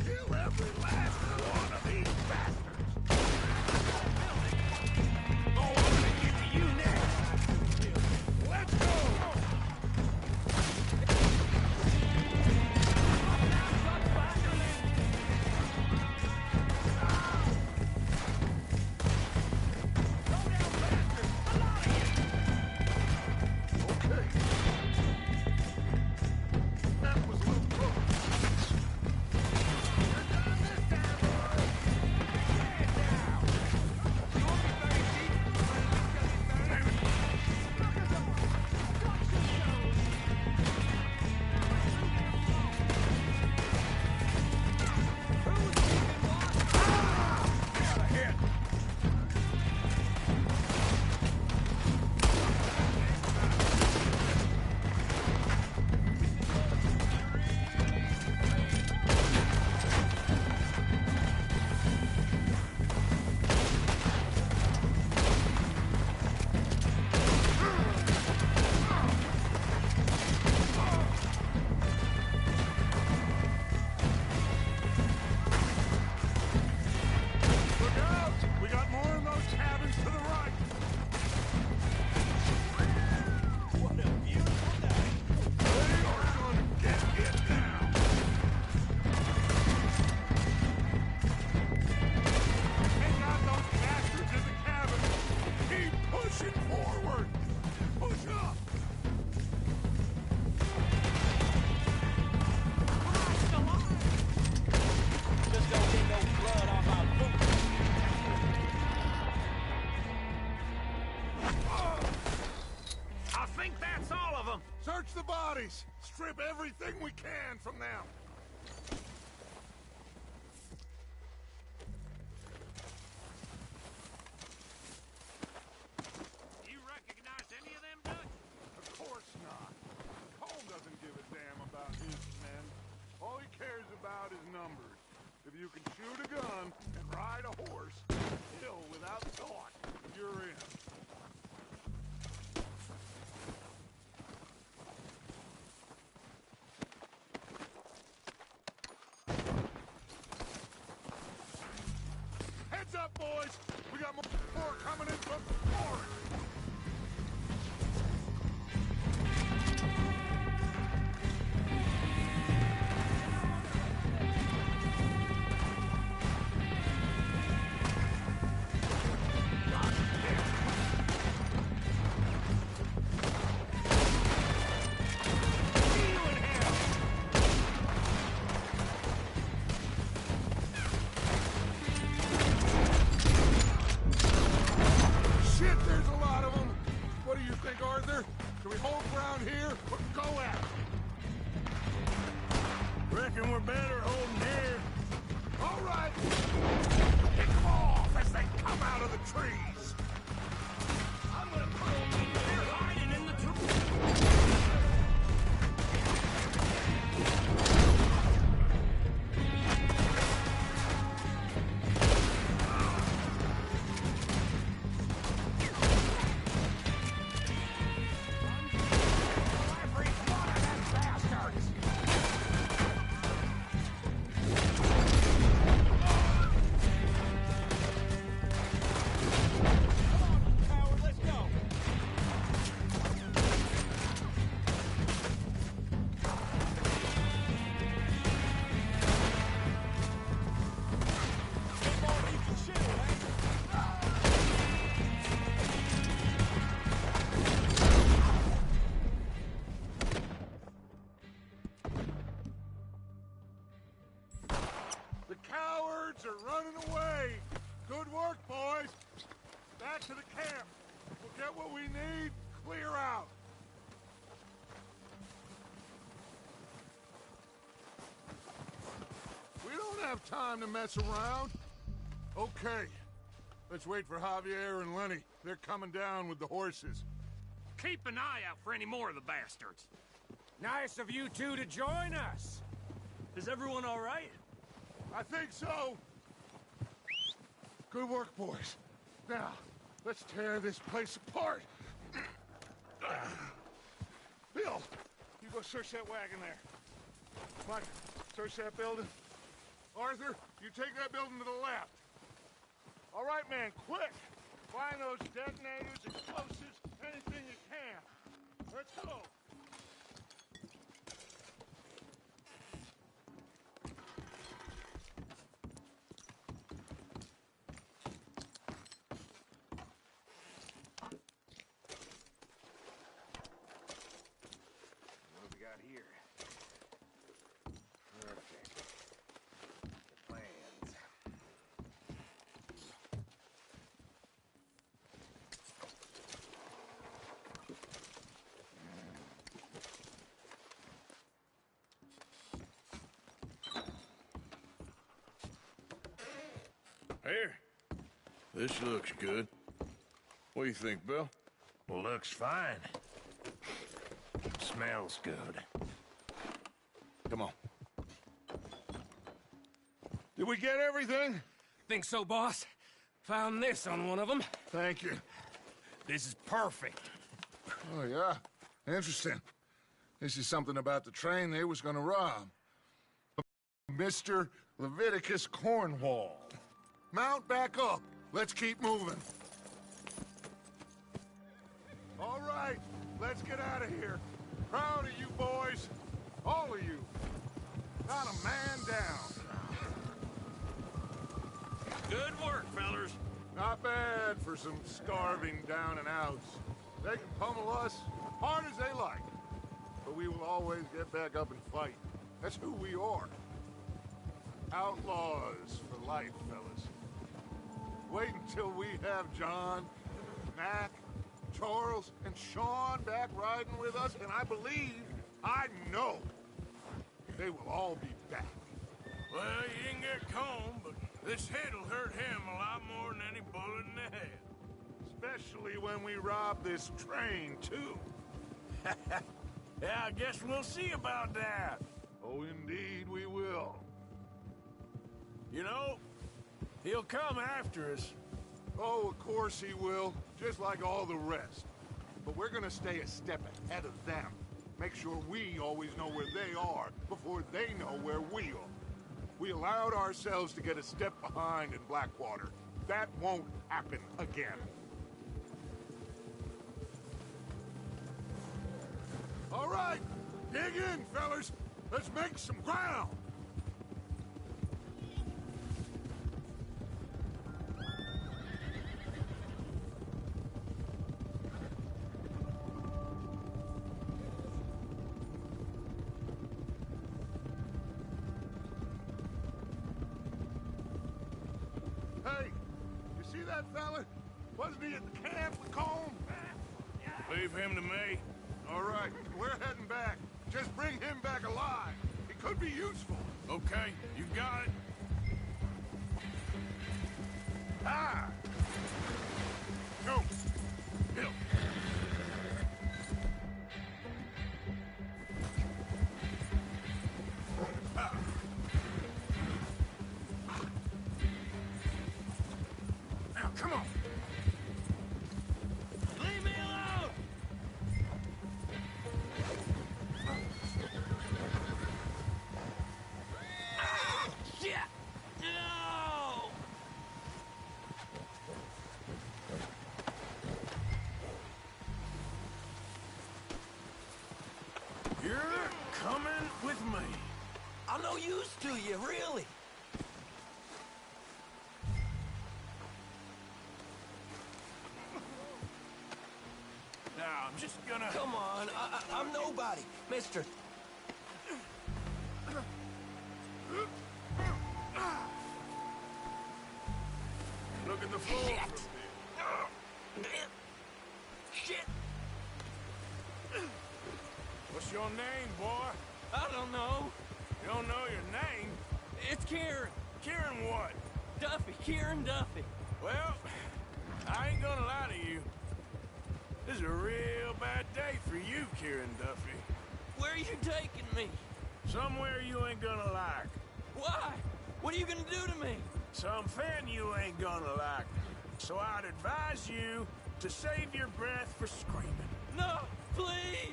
C: Kill every last one of these bastards!
I: Oh, I'm gonna get to you next!
C: Let's go! That was a little close. You're done this time, boy. the bodies! Strip everything we can from them!
H: You recognize any of them, Dutch?
C: Of course not. Colm doesn't give a damn about his men. All he cares about is numbers. If you can shoot a gun and ride a horse, kill without thought, you're in. Heads up, boys! We got more coming in from the forest! Shit, there's a lot of them! What do you think, Arthur? Can we hold ground here or go at it?
G: Reckon we're better holding here.
C: All right! Pick them off as they come out of the trees! I'm gonna put them in there hiding in the trees! The cowards are running away! Good work, boys! Back to the camp! We'll get what we need, clear out! We don't have time to mess around. Okay. Let's wait for Javier and Lenny. They're coming down with the horses.
H: Keep an eye out for any more of the bastards. Nice of you two to join us.
K: Is everyone all right?
C: I think so. Good work, boys. Now, let's tear this place apart. Bill, you go search that wagon there. Mike, search that building. Arthur, you take that building to the left. All right, man, quick. Find those detonators, explosives, anything you can. Let's go.
D: What do we got here? Perfect. The plans.
G: Here. This looks good. What do you think, Bill?
H: Looks fine. Smells good.
G: Come on.
C: Did we get everything?
H: Think so, boss? Found this on one of them.
C: Thank you.
H: This is perfect.
C: Oh, yeah? Interesting. This is something about the train they was gonna rob. Mr. Leviticus Cornwall. Mount back up. Let's keep moving. All right, let's get out of here. Proud of you boys. All of you. Not a man down.
H: Good work, fellers.
C: Not bad for some starving down and outs. They can pummel us hard as they like. But we will always get back up and fight. That's who we are. Outlaws for life, fellas. Wait until we have John, Mac, Charles, and Sean back riding with us, and I believe I know they will all be back.
L: Well, you didn't get Combe, but this hit'll hurt him a lot more than any bullet in the head.
C: Especially when we rob this train, too.
L: Yeah, I guess we'll see about that.
C: Oh, indeed we will.
L: You know, he'll come after us.
C: Oh, of course he will, just like all the rest. But we're gonna stay a step ahead of them. Make sure we always know where they are before they know where we are. We allowed ourselves to get a step behind in Blackwater. That won't happen again. All right, dig in, fellas. Let's make some ground. Hey, you see that fella? Wasn't he at the camp with Combe?
L: Leave him to me.
C: All right, we're heading back. Just bring him back alive. He could be useful.
L: Okay, you got it.
C: Ah! Go! Bill!
L: Now, come on. Leave me alone! Shit! No! You're coming with me.
K: I'm no use to you, really.
L: Now, I'm just gonna...
K: Come on, I'm nobody, mister.
L: Look at the floor
K: Shit.
L: from here.
K: Shit!
L: What's your name, boy?
K: I don't know.
L: You don't know your name?
K: It's Kieran.
L: Kieran what?
K: Duffy, Kieran Duffy.
L: Well, I ain't gonna lie to you. This is a real bad day for you, Kieran Duffy.
K: Where are you taking me?
L: Somewhere you ain't gonna like.
K: Why? What are you gonna do to me?
L: Something you ain't gonna like. So I'd advise you to save your breath for screaming.
K: No, please.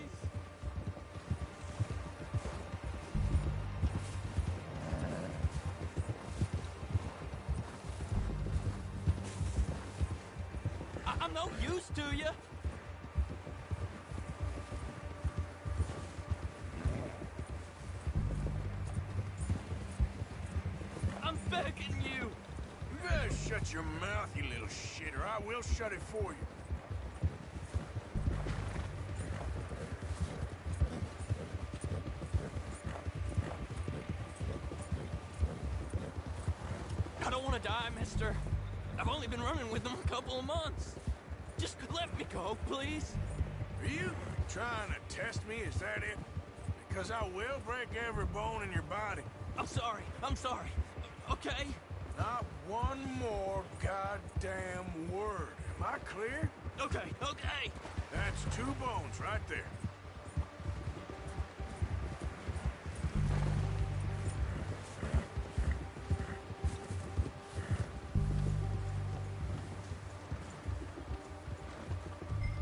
K: I'm no use to you. I'm begging you.
L: You better shut your mouth, you little shit, or I will shut it for you.
K: I don't want to die, mister. I've only been running with them a couple of months. Just let me go, please.
L: Are you trying to test me? Is that it? Because I will break every bone in your body.
K: I'm sorry. Okay?
L: Not one more goddamn word. Am I clear?
K: Okay.
L: That's 2 bones right there.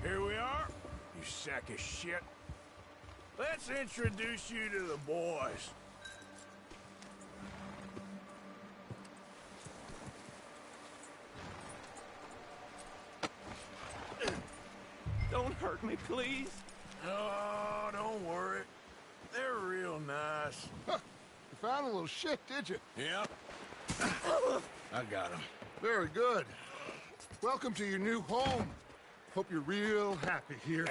L: Here we are, you sack of shit. Let's introduce you to the boys.
K: Don't hurt me, please.
L: Oh, don't worry. They're real nice.
C: Huh. You found a little shit, did you?
L: Yep. I got him.
C: Very good. Welcome to your new home. Hope you're real happy here.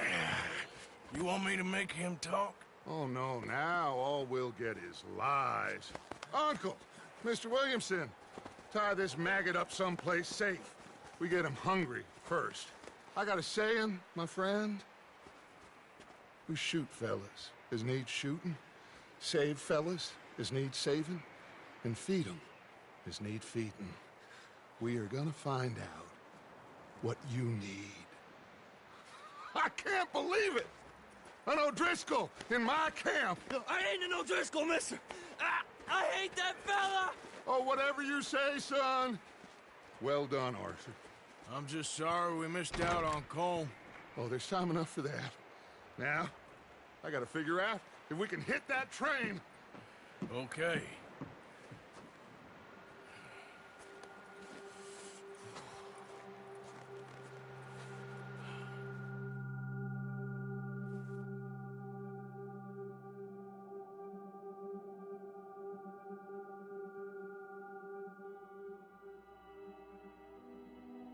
L: You want me to make him talk?
C: Oh, no, now all we'll get is lies. Uncle, Mr. Williamson, tie this maggot up someplace safe. We get him hungry first. I got a saying, my friend. We shoot fellas
B: as need shooting, save fellas as need saving, and feed 'em as need feeding. We are gonna find out what you need. I can't believe it! An O'Driscoll in my camp!
K: I ain't an O'Driscoll, mister! I hate that fella!
B: Oh, whatever you say, son. Well done, Arthur.
G: I'm just sorry we missed out on Colm.
B: Oh, there's time enough for that. Now, I gotta figure out if we can hit that train.
G: Okay.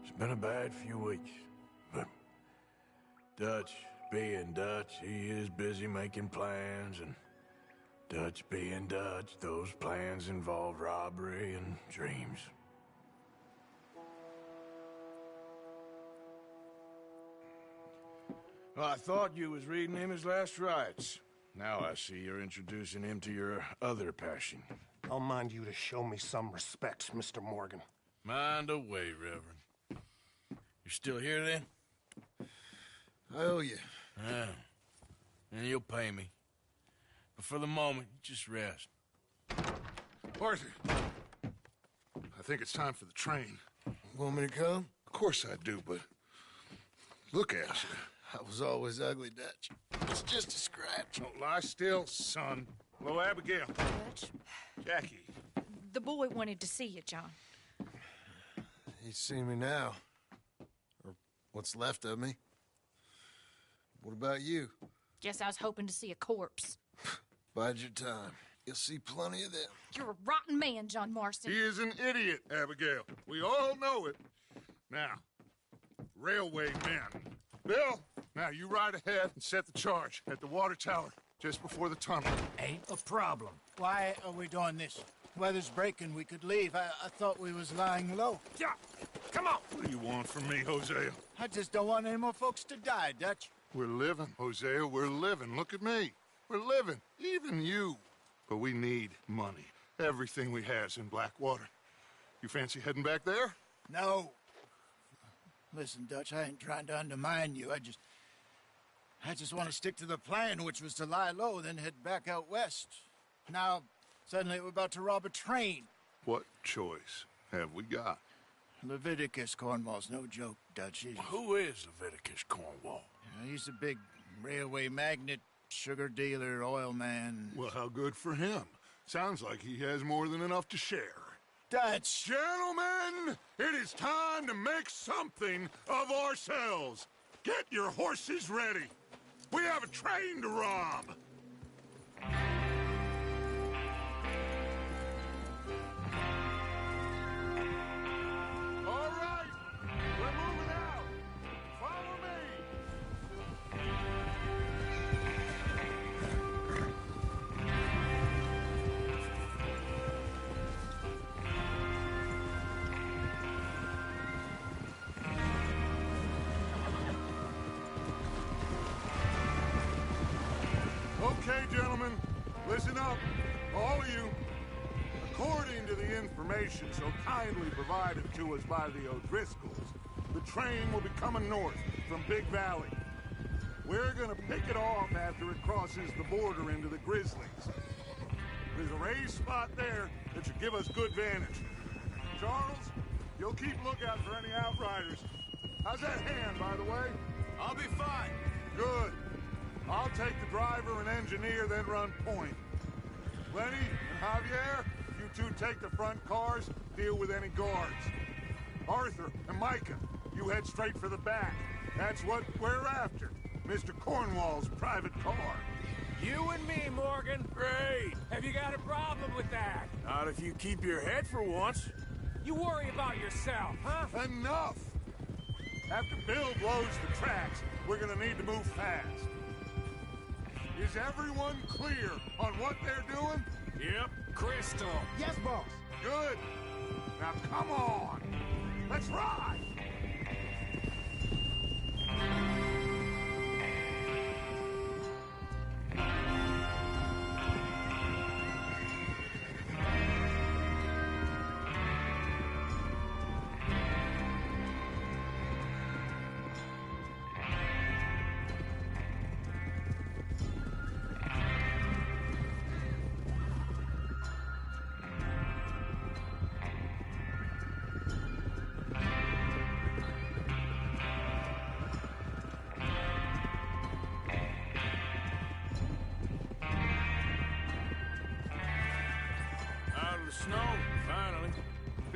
G: It's been a bad few weeks, but Dutch being Dutch, he is busy making plans, and Dutch being Dutch, those plans involve robbery and dreams. Well, I thought you was reading him his last rites. Now I see you're introducing him to your other passion.
I: I'll mind you to show me some respect, Mr. Morgan.
G: Mind away, Reverend. You still here, then?
C: I owe you.
G: Yeah. And you'll pay me. But for the moment, just rest.
B: Arthur, I think it's time for the train.
C: Want me to come?
B: Of course I do, but look at you.
C: I was always ugly, Dutch. It's just a scratch.
B: Don't lie still, son. Hello, Abigail.
F: Dutch,
B: Jackie.
F: the boy wanted to see you, John.
C: He's seen me now. Or what's left of me. What about you?
F: Guess I was hoping to see a corpse.
C: Bide your time. You'll see plenty of them.
F: You're a rotten man, John Marston.
B: He is an idiot, Abigail. We all know it. Now, railway men. Bill, now you ride ahead and set the charge at the water tower just before the tunnel.
D: Ain't a problem. Why are we doing this? Weather's breaking. We could leave. I thought we was lying low.
B: Yeah, come on. What do you want from me, Hosea?
D: I just don't want any more folks to die, Dutch.
B: We're living, Hosea. We're living. Look at me. We're living. Even you. But we need money. Everything we has in Blackwater. You fancy heading back there?
D: No. Listen, Dutch, I ain't trying to undermine you. I just want to stick to the plan, which was to lie low, then head back out west. Now, suddenly we're about to rob a train.
B: What choice have we got?
D: Leviticus Cornwall's no joke, Dutch.
G: Who is Leviticus Cornwall?
D: He's a big railway magnate, sugar dealer, oil man.
B: Well, how good for him. Sounds like he has more than enough to share.
D: Dutch!
B: Gentlemen, it is time to make something of ourselves. Get your horses ready. We have a train to rob. All right, we're moving out. Follow me. Okay, gentlemen, listen up, all of you. According to the information so kindly provided to us by the O'Driscolls, the train will be coming north from Big Valley. We're gonna pick it off after it crosses the border into the Grizzlies. There's a raised spot there that should give us good vantage. Charles, you'll keep lookout for any outriders. How's that hand, by the way?
L: I'll be fine.
B: Good. I'll take the driver and engineer, then run point. Lenny and Javier, you two take the front cars, deal with any guards. Arthur and Micah, you head straight for the back. That's what we're after. Mr. Cornwall's private car.
H: You and me, Morgan.
G: Great!
H: Have you got a problem with that?
G: Not if you keep your head for once.
H: You worry about yourself, huh?
B: Enough! After Bill blows the tracks, we're gonna need to move fast. Is everyone clear on what they're doing?
H: Yep. Crystal.
I: Yes, boss.
B: Good. Now come on. Let's ride.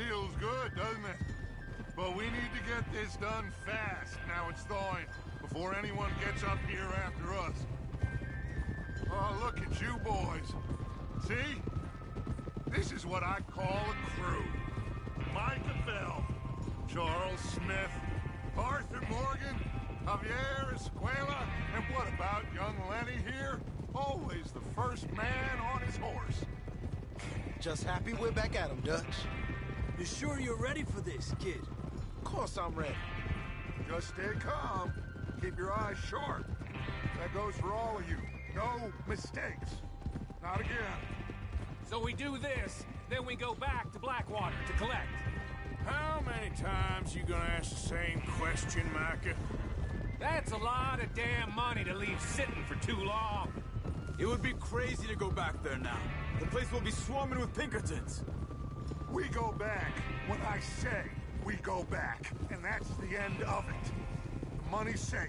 B: Feels good, doesn't it? But we need to get this done fast. Now it's thawing, before anyone gets up here after us. Oh, look at you boys. See? This is what I call a crew. Micah Bell, Charles Smith, Arthur Morgan, Javier Escuela, and what about young Lenny here? Always the first man on his horse.
I: Just happy we're back at 'em, Dutch.
K: You sure you're ready for this, kid?
I: Of course I'm ready.
B: Just stay calm. Keep your eyes sharp. That goes for all of you. No mistakes. Not again.
H: So we do this, then we go back to Blackwater to collect.
L: How many times you gonna ask the same question, Micah?
H: That's a lot of damn money to leave sitting for too long.
M: It would be crazy to go back there now. The place will be swarming with Pinkertons.
B: We go back when I say we go back, and that's the end of it. The money's safe.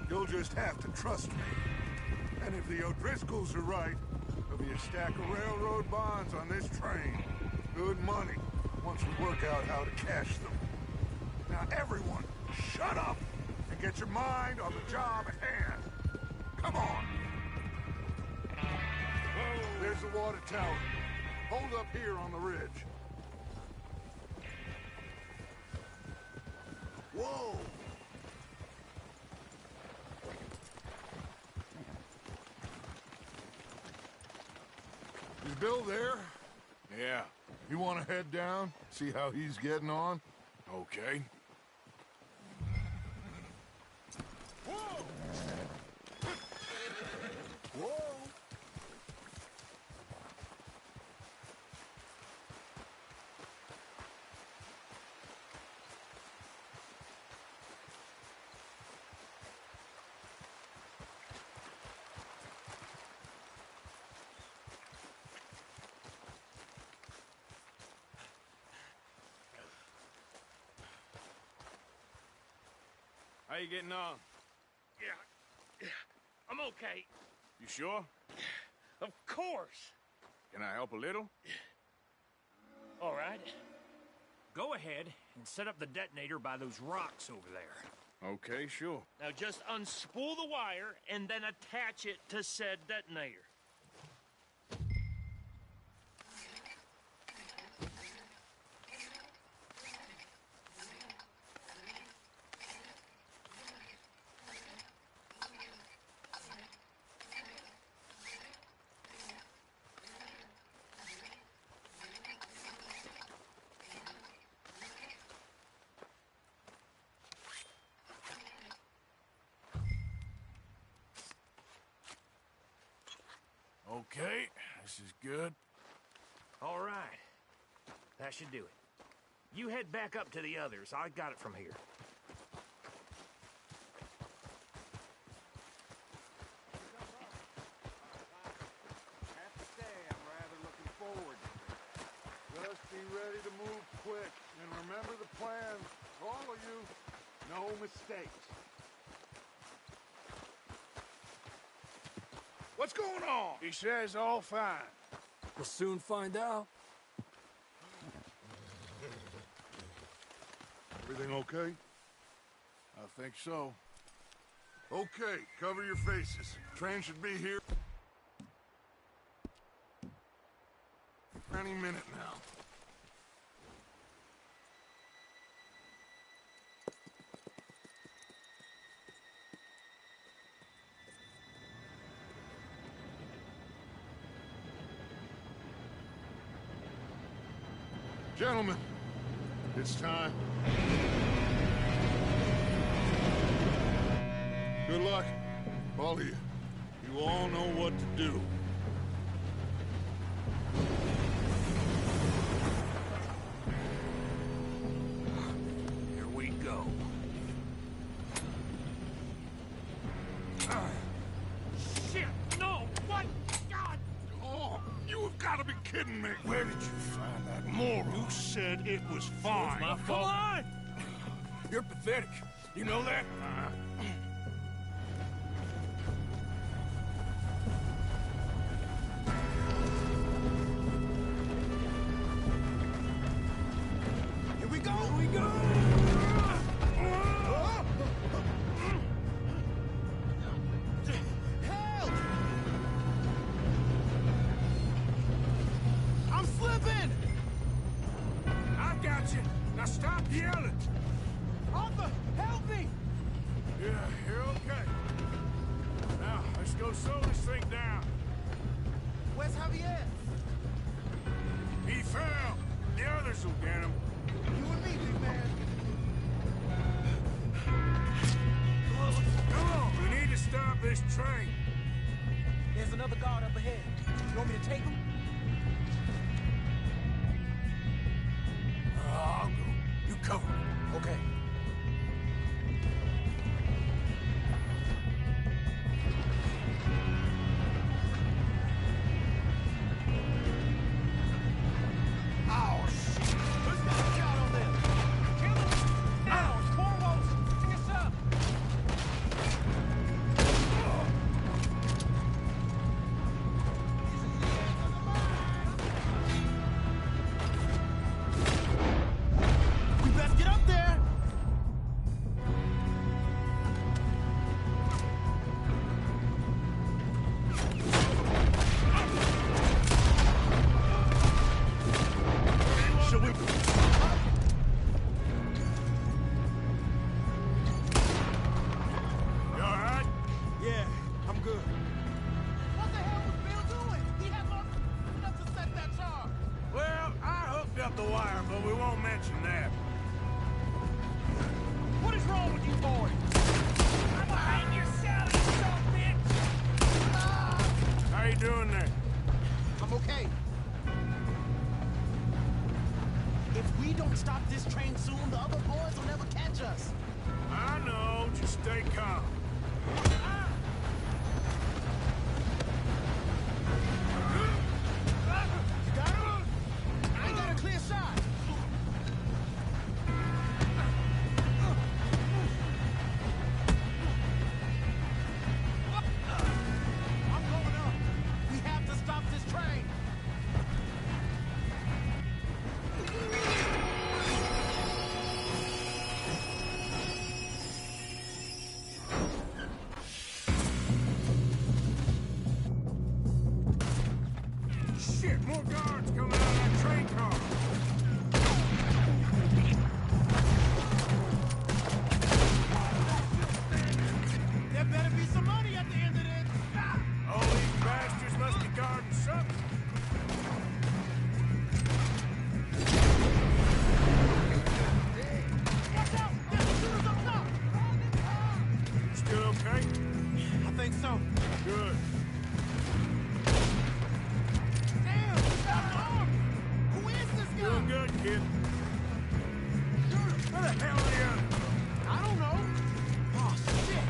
B: You'll just have to trust me. And if the O'Driscolls are right, there'll be a stack of railroad bonds on this train. Good money, once we work out how to cash them. Now everyone, shut up and get your mind on the job at hand. Come on. There's the water tower. Hold up here on the ridge. Whoa! Is Bill there?
L: Yeah.
B: You want to head down, see how he's getting on?
L: Okay.
B: Whoa! Whoa!
L: How you getting on?
H: Yeah, I'm okay.
L: You sure?
H: Of course.
L: Can I help a little?
H: All right. Go ahead and set up the detonator by those rocks over there.
L: Okay, sure.
H: Now just unspool the wire and then attach it to said detonator.
L: Okay, this is good.
H: All right. That should do it. You head back up to the others. I got it from here.
B: Have to say, I'm rather looking forward to it. Just be ready to move quick, and remember the plan. All of you, no mistakes. What's going on?
L: He says all fine.
K: We'll soon find out.
B: Everything okay?
L: I think so.
B: Okay, cover your faces. Train should be here any minute now. Gentlemen, it's time. Good luck, all of you. You all know what to do.
H: Here we go. Shit! No! What? God!
B: Oh, you have got to be kidding me.
L: Where did you find that moron?
B: You said it was fine.
L: My
H: Come
L: fault.
H: on!
L: You're pathetic. You know that? gonna slow this thing down.
I: Where's Javier?
L: He fell. The others will get him.
I: You and me, big man.
L: Come on, we need to stop this train.
I: There's another guard up ahead. You want me to take him?
L: I'll go. You cover me.
I: Okay. Oh, shit! Who's got a shot on them? Kill them! Now, Cornwalls! Pick us up! We best get up there! Should we...
L: You all right?
I: Yeah, I'm good. What the hell was Bill doing? He had long enough to set that charge.
L: Well, I hooked up the wire, but we won't mention that.
I: What is wrong with you boys? I'm gonna hang yourself, you son of a bitch!
L: How you doing there?
I: I'm okay. If we don't stop this train soon, the other boys will never catch us.
L: I know. Just stay calm.
I: You got him? I ain't got a clear shot. I'm going up. We have to stop this train.
L: Shit, more guards coming out of that train car.
I: There better be some money at the end of this.
L: All these bastards must be guarding something.
I: Watch out! There's shooters up top!
L: Still okay?
I: I think so.
L: Good.
I: Damn! He's got an arm! Who is this guy?
L: Doing good, kid. Where the hell are the others?
I: I don't know. Oh, shit!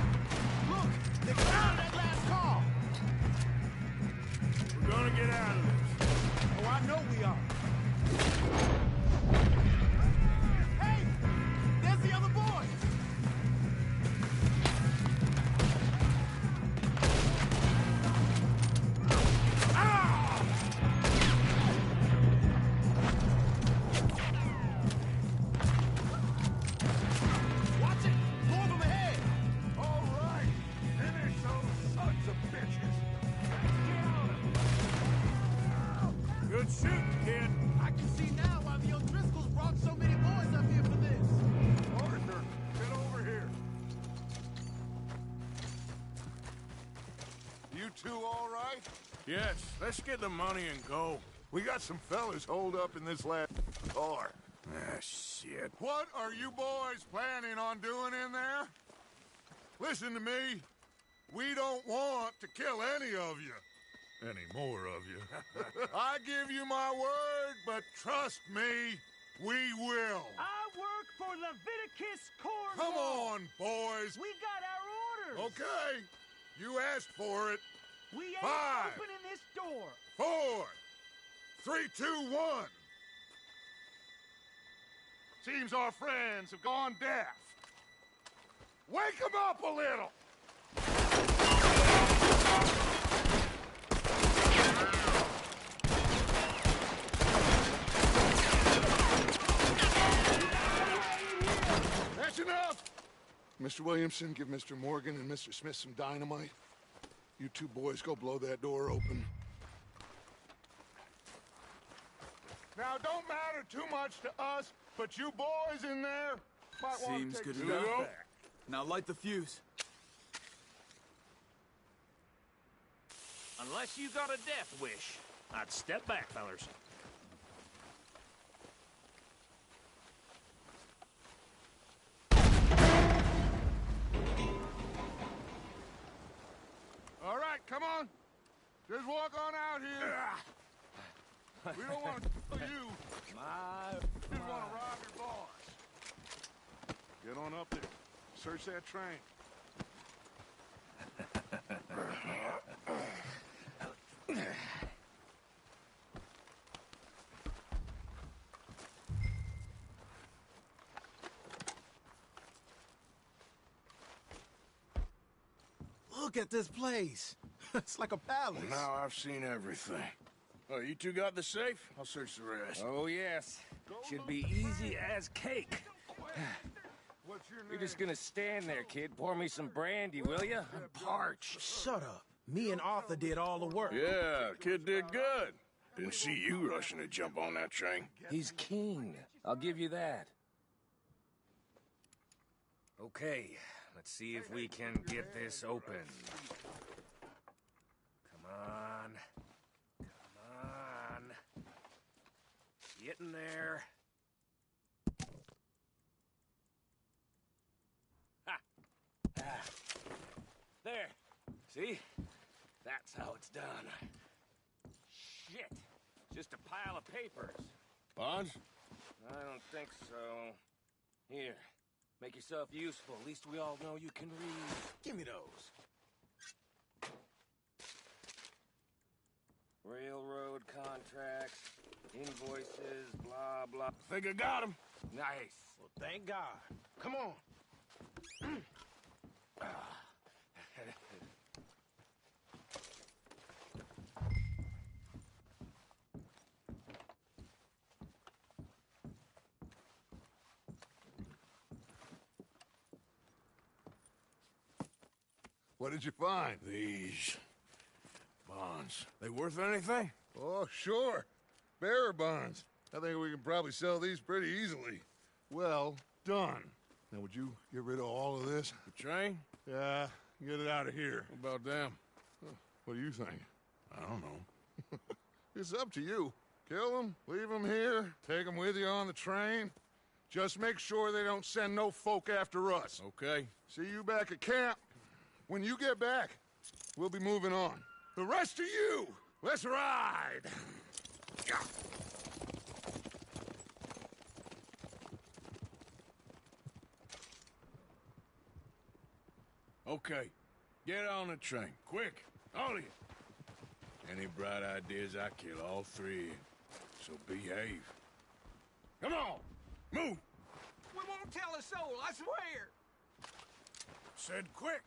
I: Look! They got out of that last car!
L: We're gonna get out of this.
I: Oh, I know we are. Hey! There's the other boys! Watch it! More of them ahead!
C: All right. Finish those sons of bitches.
L: Good shooting, kid.
I: I can see now why the O'Driscolls brought so many boys up here for this.
C: Arthur, get over here. You two all right?
L: Yes, let's get the money and go.
C: We got some fellas holed up in this last car.
L: Ah, shit.
C: What are you boys planning on doing in there? Listen to me. We don't want to kill any of you. Any more of you. I give you my word, but trust me, we will.
I: I work for Leviticus Cornwall.
C: Come on, boys.
I: We got our orders.
C: Okay. You asked for it.
I: We ain't
C: 5,
I: opening this door.
C: 4, 3, 2, 1. Seems our friends have gone deaf. Wake them up a little. That's enough. Mr. Williamson, give Mr. Morgan and Mr. Smith some dynamite. You two boys go blow that door open. Now, don't matter too much to us, but you boys in there might want
M: Seems
C: to take
M: good
C: a
M: enough.
C: step back.
M: Now light the fuse.
H: Unless you got a death wish, I'd step back, fellers.
C: All right, come on. Just walk on out here. We don't want to kill you. We just want to rob your boss. Get on up there. Search that train.
D: Look at this place. It's like a palace.
L: Now I've seen everything. Oh, you two got the safe? I'll search the rest.
H: Oh, yes. Should be easy as cake.
C: What's your name?
N: You're just gonna stand there, kid. Pour me some brandy, will ya? I'm parched.
K: Shut up. Me and Arthur did all the work.
L: Yeah, kid did good. Didn't see you rushing to jump on that train.
N: He's keen. I'll give you that. Okay, let's see if we can get this open. Come on. Come on. Get in there. Ha! Ah. There. See? That's how it's done. Shit. Just a pile of papers.
L: Bonds?
N: I don't think so. Here. Make yourself useful. At least we all know you can read.
K: Give me those.
N: Railroad contracts, invoices, blah, blah.
L: Think I got him.
N: Nice.
K: Well, thank God. Come on.
C: What did you find?
L: These bonds. They worth anything?
C: Oh, sure. Bearer bonds. I think we can probably sell these pretty easily. Well done. Now, would you get rid of all of this?
L: The train?
C: Yeah, get it out of here.
L: What about them?
C: What do you think?
L: I don't know.
C: It's up to you. Kill them, leave them here, take them with you on the train. Just make sure they don't send no folk after us.
L: Okay.
C: See you back at camp. When you get back, we'll be moving on. The rest of you, let's ride!
L: Okay. Get on the train. Quick. All of you. Any bright ideas, I kill all three of you. So behave. Come on! Move!
I: We won't tell a soul, I swear!
L: Said quick!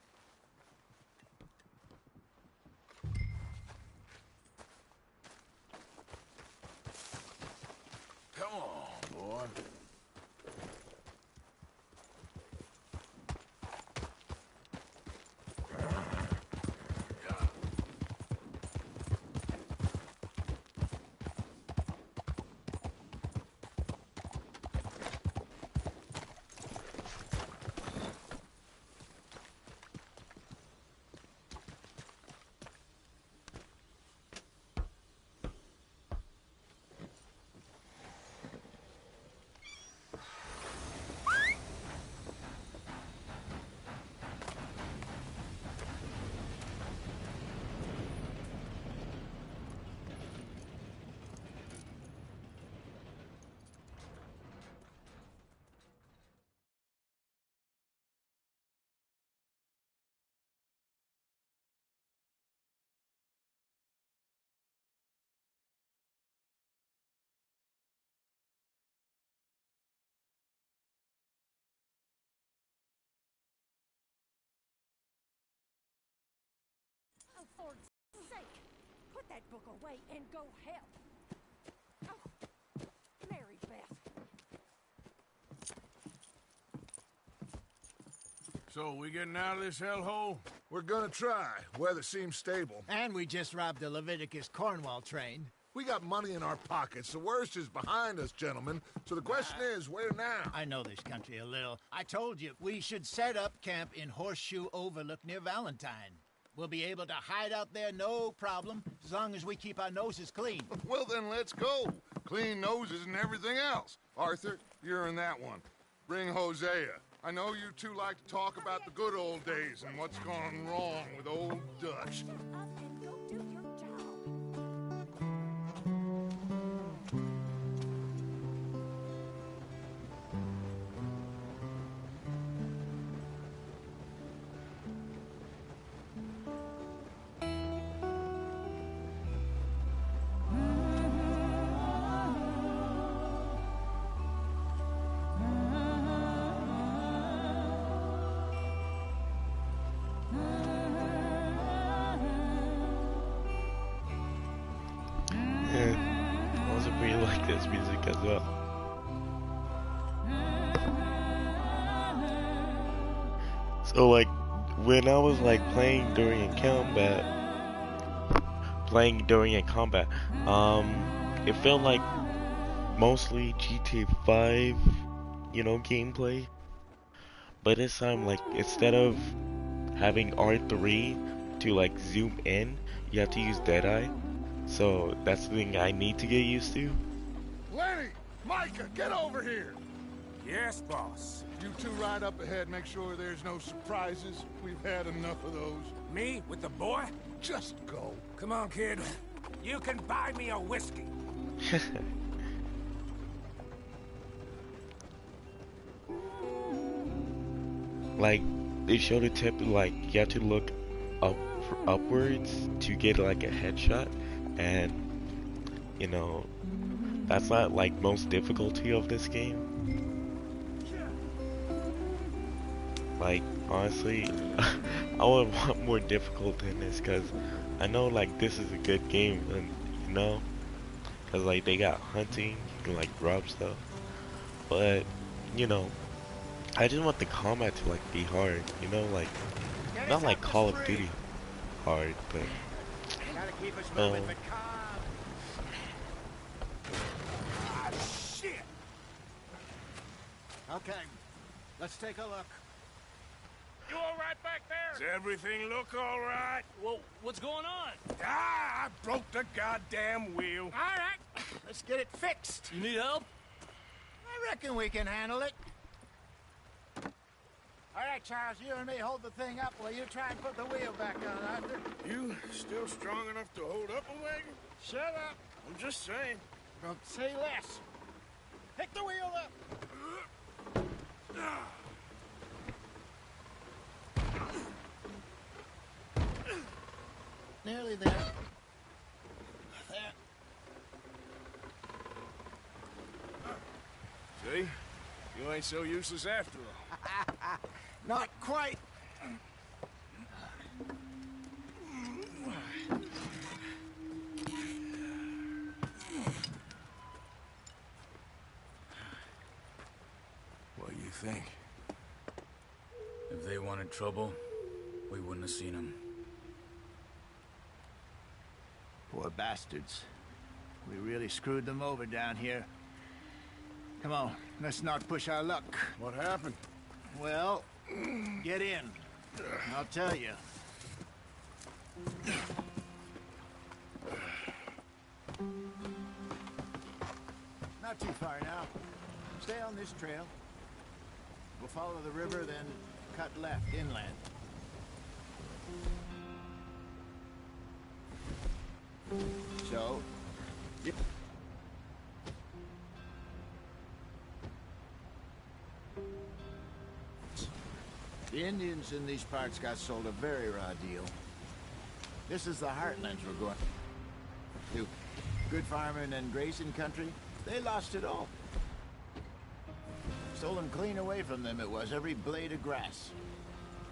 L: Come on, boy.
E: Oh, for sake! Put that book away and go help! Oh, Mary Beth.
L: So, we getting out of this hellhole?
C: We're gonna try. Weather seems stable.
D: And we just robbed the Leviticus Cornwall train.
C: We got money in our pockets. The worst is behind us, gentlemen. So the question is, where now?
D: I know this country a little. I told you, we should set up camp in Horseshoe Overlook near Valentine. We'll be able to hide out there no problem, as long as we keep our noses clean.
B: Well, then let's go. Clean noses and everything else. Arthur, you're in that one. Bring Hosea. I know you two like to talk about the good old days and what's gone wrong with old Dutch.
A: I also really like this music as well. So like when I was like playing during a combat, it felt like mostly GTA 5, gameplay. But this time, like, instead of having R3 to like zoom in, you have to use Deadeye. So that's the thing I need to get used to.
B: Lenny! Micah, get over here!
H: Yes, boss.
B: You two ride up ahead, make sure there's no surprises. We've had enough of those.
H: Me with the boy?
B: Just go.
H: Come on, kid. You can buy me a whiskey.
A: Like, they showed a tip, like, you have to look upwards to get like a headshot, and that's not like most difficulty of this game. Like, honestly, I would want more difficult than this, because I know like this is a good game, and because like they got hunting, you can like rob stuff, but I just want the combat to like be hard, like not like Call of Duty hard, but
D: Gotta keep us moving, but calm.
H: Ah, shit!
D: Okay, let's take a look.
H: You all right back there? Does everything look all right?
K: Well, what's going on?
H: Ah, I broke the goddamn wheel.
D: All right, let's get it fixed.
K: You need help?
D: I reckon we can handle it. All right, Charles, you and me hold the thing up while you try and put the wheel back on, Arthur.
L: You still strong enough to hold up a wagon?
D: Shut up.
L: I'm just saying.
D: Don't say less. Pick the wheel up. Nearly there. There.
L: See? You ain't so useless after all.
D: Not quite.
L: What do you think?
M: If they wanted trouble, we wouldn't have seen them.
D: Poor bastards. We really screwed them over down here. Come on, let's not push our luck.
L: What happened?
D: Well, get in. I'll tell you. Not too far now. Stay on this trail. We'll follow the river, then cut left inland. So, the Indians in these parts got sold a very raw deal. This is the heartlands we're going to. Good farming and grazing country, they lost it all. Stolen clean away from them it was, every blade of grass.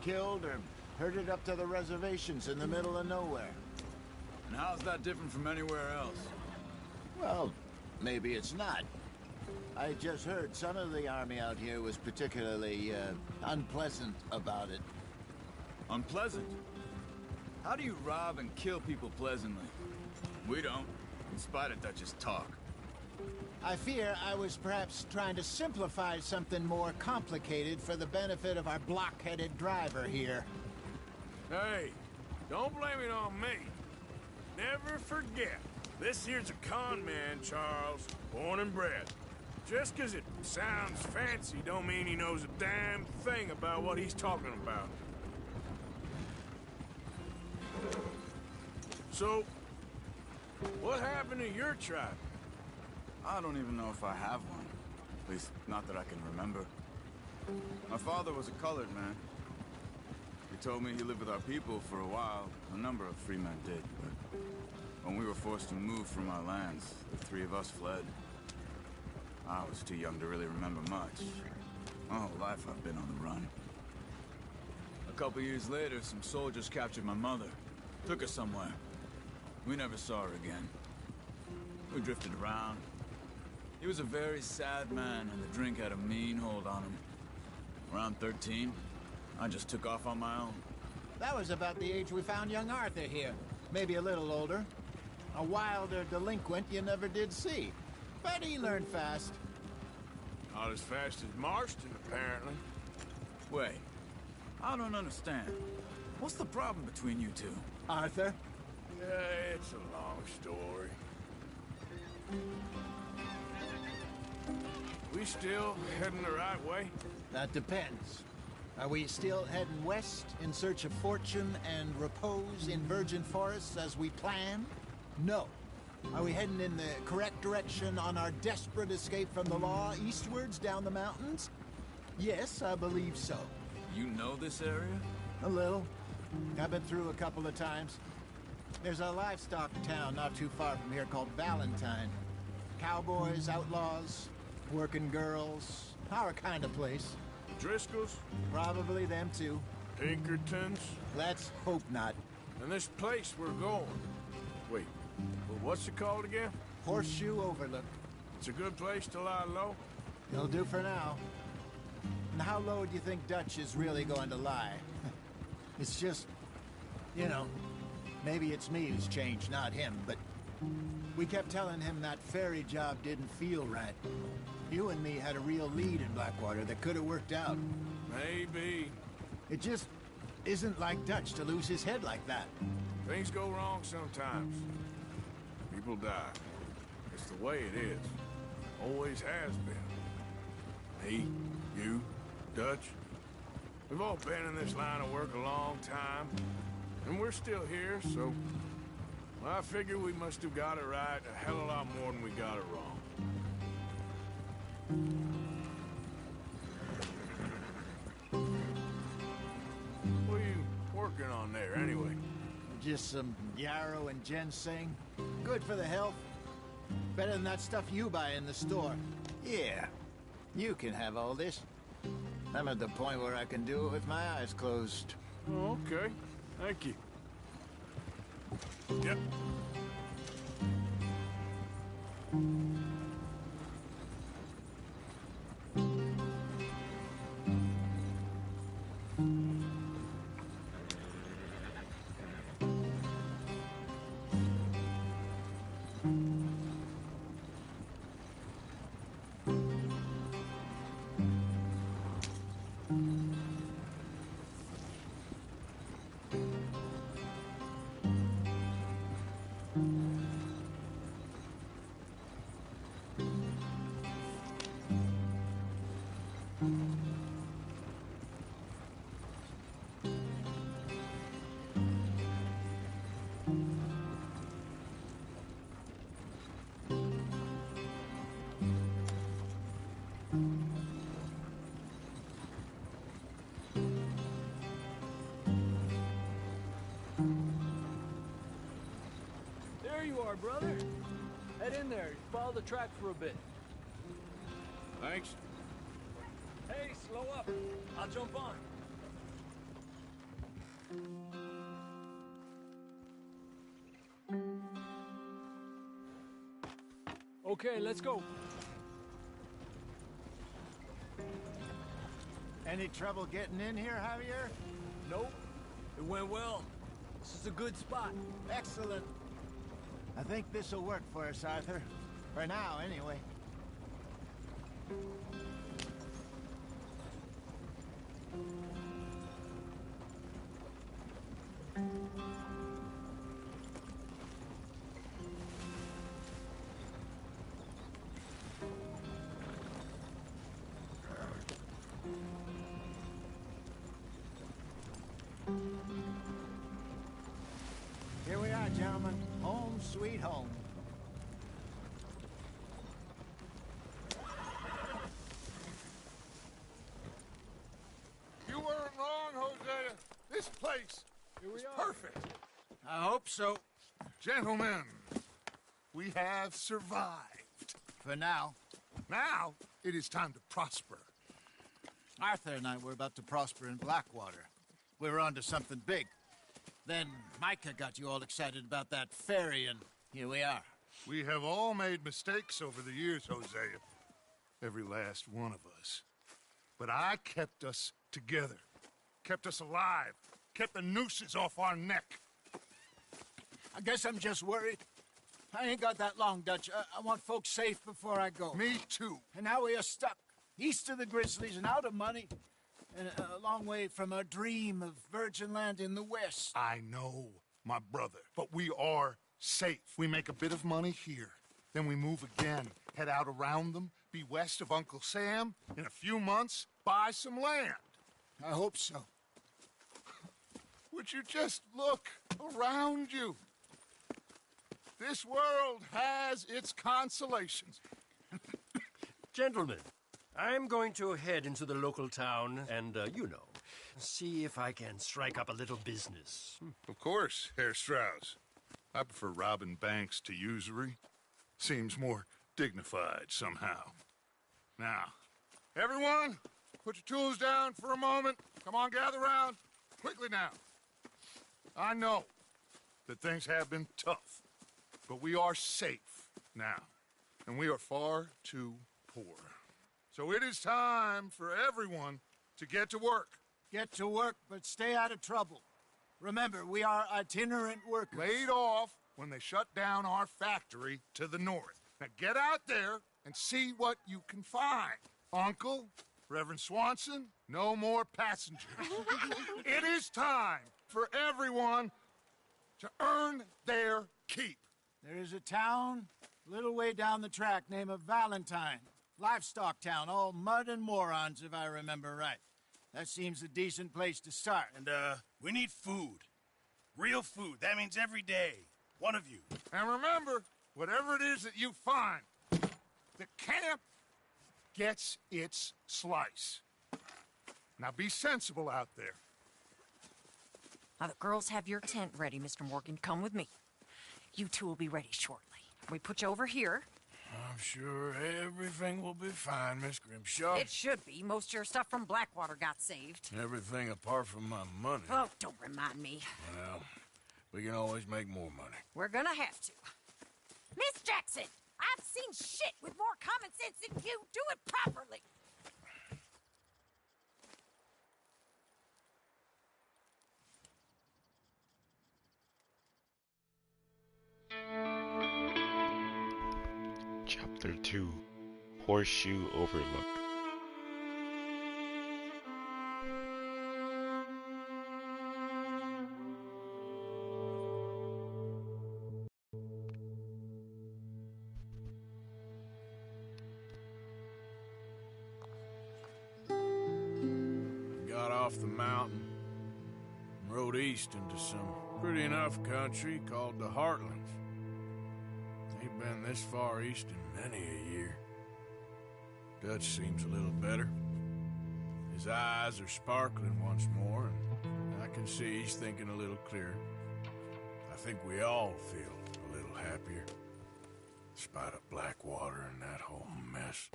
D: Killed or herded up to the reservations in the middle of nowhere.
M: And how's that different from anywhere else?
D: Well, maybe it's not. I just heard some of the army out here was particularly, unpleasant about it.
M: Unpleasant? How do you rob and kill people pleasantly? We don't, in spite of Dutch's talk.
D: I fear I was perhaps trying to simplify something more complicated for the benefit of our block-headed driver here.
L: Hey, Don't blame it on me. Never forget, this here's a con man, Charles, born and bred. Just 'cause it sounds fancy don't mean he knows a damn thing about what he's talking about. So, what happened to your tribe?
M: I don't even know if I have one. At least, not that I can remember. My father was a colored man. He told me he lived with our people for a while. A number of free men did, but when we were forced to move from our lands, the three of us fled. I was too young to really remember much. My whole life I've been on the run. A couple years later, some soldiers captured my mother. Took her somewhere. We never saw her again. We drifted around. He was a very sad man, and the drink had a mean hold on him. Around 13, I just took off on my own.
D: That was about the age we found young Arthur here. Maybe a little older. A wilder delinquent you never did see. But he learned fast.
L: Not as fast as Marston, apparently.
M: Wait, I don't understand. What's the problem between you two?
D: Arthur?
L: Yeah, it's a long story. We still heading the right way?
D: That depends. Are we still heading west in search of fortune and repose in virgin forests as we planned? No. Are we heading in the correct direction on our desperate escape from the law eastwards down the mountains? Yes, I believe so.
M: You know this area?
D: A little. I've been through a couple of times. There's a livestock town not too far from here called Valentine. Cowboys, outlaws, working girls, our kind of place.
L: Driscolls?
D: Probably them too.
L: Pinkertons?
D: Let's hope not.
L: And this place we're going. Wait, what's it called again?
D: Horseshoe Overlook.
L: It's a good place to lie low?
D: It'll do for now. And how low do you think Dutch is really going to lie? It's just, you know, maybe it's me who's changed, not him, but we kept telling him that ferry job didn't feel right. You and me had a real lead in Blackwater that could have worked out.
L: Maybe.
D: It just isn't like Dutch to lose his head like that.
L: Things go wrong sometimes. People die. It's the way it is. Always has been. Me, you, Dutch. We've all been in this line of work a long time. And we're still here, so... I figure we must have got it right a hell of a lot more than we got it wrong. What are you working on there, anyway?
D: Just some yarrow and ginseng. Good for the health. Better than that stuff you buy in the store. Yeah, you can have all this. I'm at the point where I can do it with my eyes closed.
L: Oh, okay. Thank you. Yep.
K: There you are, brother. Head in there. Follow the track for a bit.
L: Thanks.
K: Hey, slow up. I'll jump on. Okay, let's go.
D: Any trouble getting in here, Javier?
K: Nope. It went well. This is a good spot.
D: Excellent. I think this'll work for us, Arthur. For now, anyway. sweet home.
C: You weren't wrong, Hosea. This place is perfect.
D: I hope so.
C: Gentlemen, we have survived.
D: For now.
C: Now, it is time to prosper.
D: Arthur and I were about to prosper in Blackwater. We were onto something big. Then Micah got you all excited about that ferry, and here we are.
C: We have all made mistakes over the years, Hosea. Every last one of us. But I kept us together. Kept us alive. Kept the nooses off our neck.
D: I guess I'm just worried. I ain't got that long, Dutch. I want folks safe before I go.
C: Me too.
D: And now we are stuck. East of the Grizzlies and out of money. And a long way from our dream of virgin land in the west.
C: I know, my brother. But we are safe. We make a bit of money here. Then we move again. Head out around them. Be west of Uncle Sam. In a few months, buy some land.
D: I hope so.
C: Would you just look around you? This world has its consolations.
O: Gentlemen, I'm going to head into the local town and, see if I can strike up a little business.
C: Of course, Herr Strauss. I prefer robbing banks to usury. Seems more dignified somehow. Now, everyone, put your tools down for a moment. Come on, gather round. Quickly now. I know that things have been tough, but we are safe now, and we are far too poor. So it is time for everyone to get to work.
D: Get to work, but stay out of trouble. Remember, we are itinerant workers.
C: Laid off when they shut down our factory to the north. Now get out there and see what you can find. Uncle, Reverend Swanson, no more passengers. It is time for everyone to earn their keep.
D: There is a town a little way down the track named Valentine. Livestock town, all mud and morons, if I remember right. That seems a decent place to start.
P: And, we need food. Real food. That means every day. One of you.
C: And remember, whatever it is that you find, the camp gets its slice. Now be sensible out there.
E: Now the girls have your tent ready, Mr. Morgan. Come with me. You two will be ready shortly. We put you over here.
G: I'm sure everything will be fine, Miss Grimshaw.
E: It should be. Most of your stuff from Blackwater got saved.
G: Everything apart from my money.
E: Oh, don't remind me.
G: Well, we can always make more money.
E: We're gonna have to. Miss Jackson, I've seen shit with more common sense than you. Do it properly.
A: Chapter 2, Horseshoe Overlook.
G: Got off the mountain and rode east into some pretty enough country called the Heartlands. Ain't been this far east in many a year. Dutch seems a little better. His eyes are sparkling once more, and I can see he's thinking a little clearer. I think we all feel a little happier, in spite of Blackwater and that whole mess.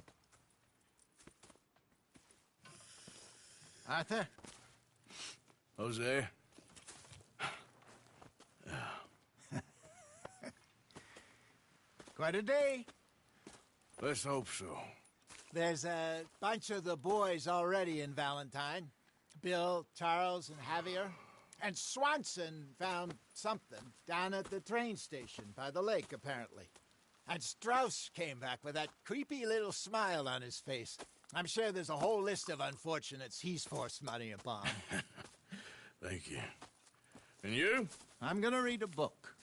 D: Arthur?
G: Jose?
D: Quite a day.
G: Let's hope so.
D: There's a bunch of the boys already in Valentine. Bill, Charles, and Javier. And Swanson found something down at the train station by the lake, apparently. And Strauss came back with that creepy little smile on his face. I'm sure there's a whole list of unfortunates he's forced money upon.
G: Thank you. And you?
D: I'm gonna read a book.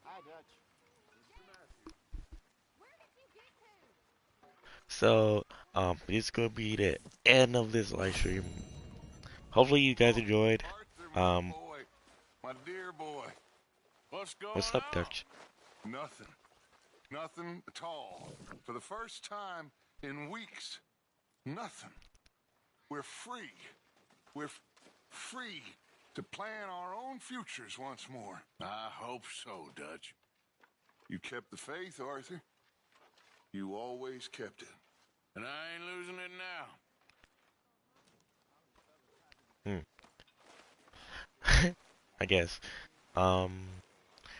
D: Hi, Dutch.
A: So, it's gonna be the end of this live stream. hopefully you guys enjoyed.
C: Boy, my dear boy. What's going
A: What's up,
C: on?
A: Dutch?
C: Nothing. Nothing at all. For the first time in weeks, nothing. We're free. We're free to plan our own futures once more.
L: I hope so, Dutch.
C: You kept the faith, Arthur. You always kept it.
L: And I ain't losing it now.
A: I guess.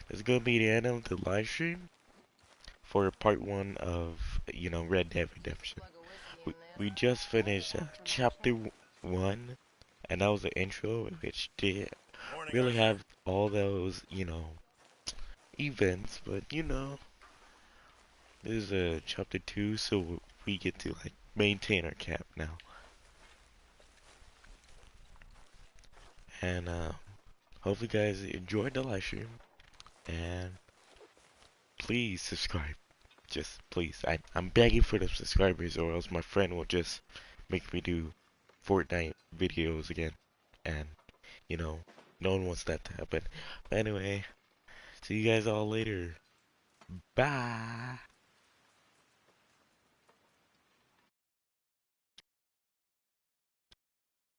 A: It's gonna be the end of the live stream for part 1 of, Red Dead Redemption. We just finished chapter 1, and that was the intro, which did really have all those, events, but, this is chapter 2, so we get to, like, maintain our camp now. And, hopefully you guys enjoyed the live stream, and please subscribe. Just please, I'm begging for the subscribers, or else my friend will just make me do Fortnite videos again, and no one wants that to happen. But anyway, see you guys all later. Bye.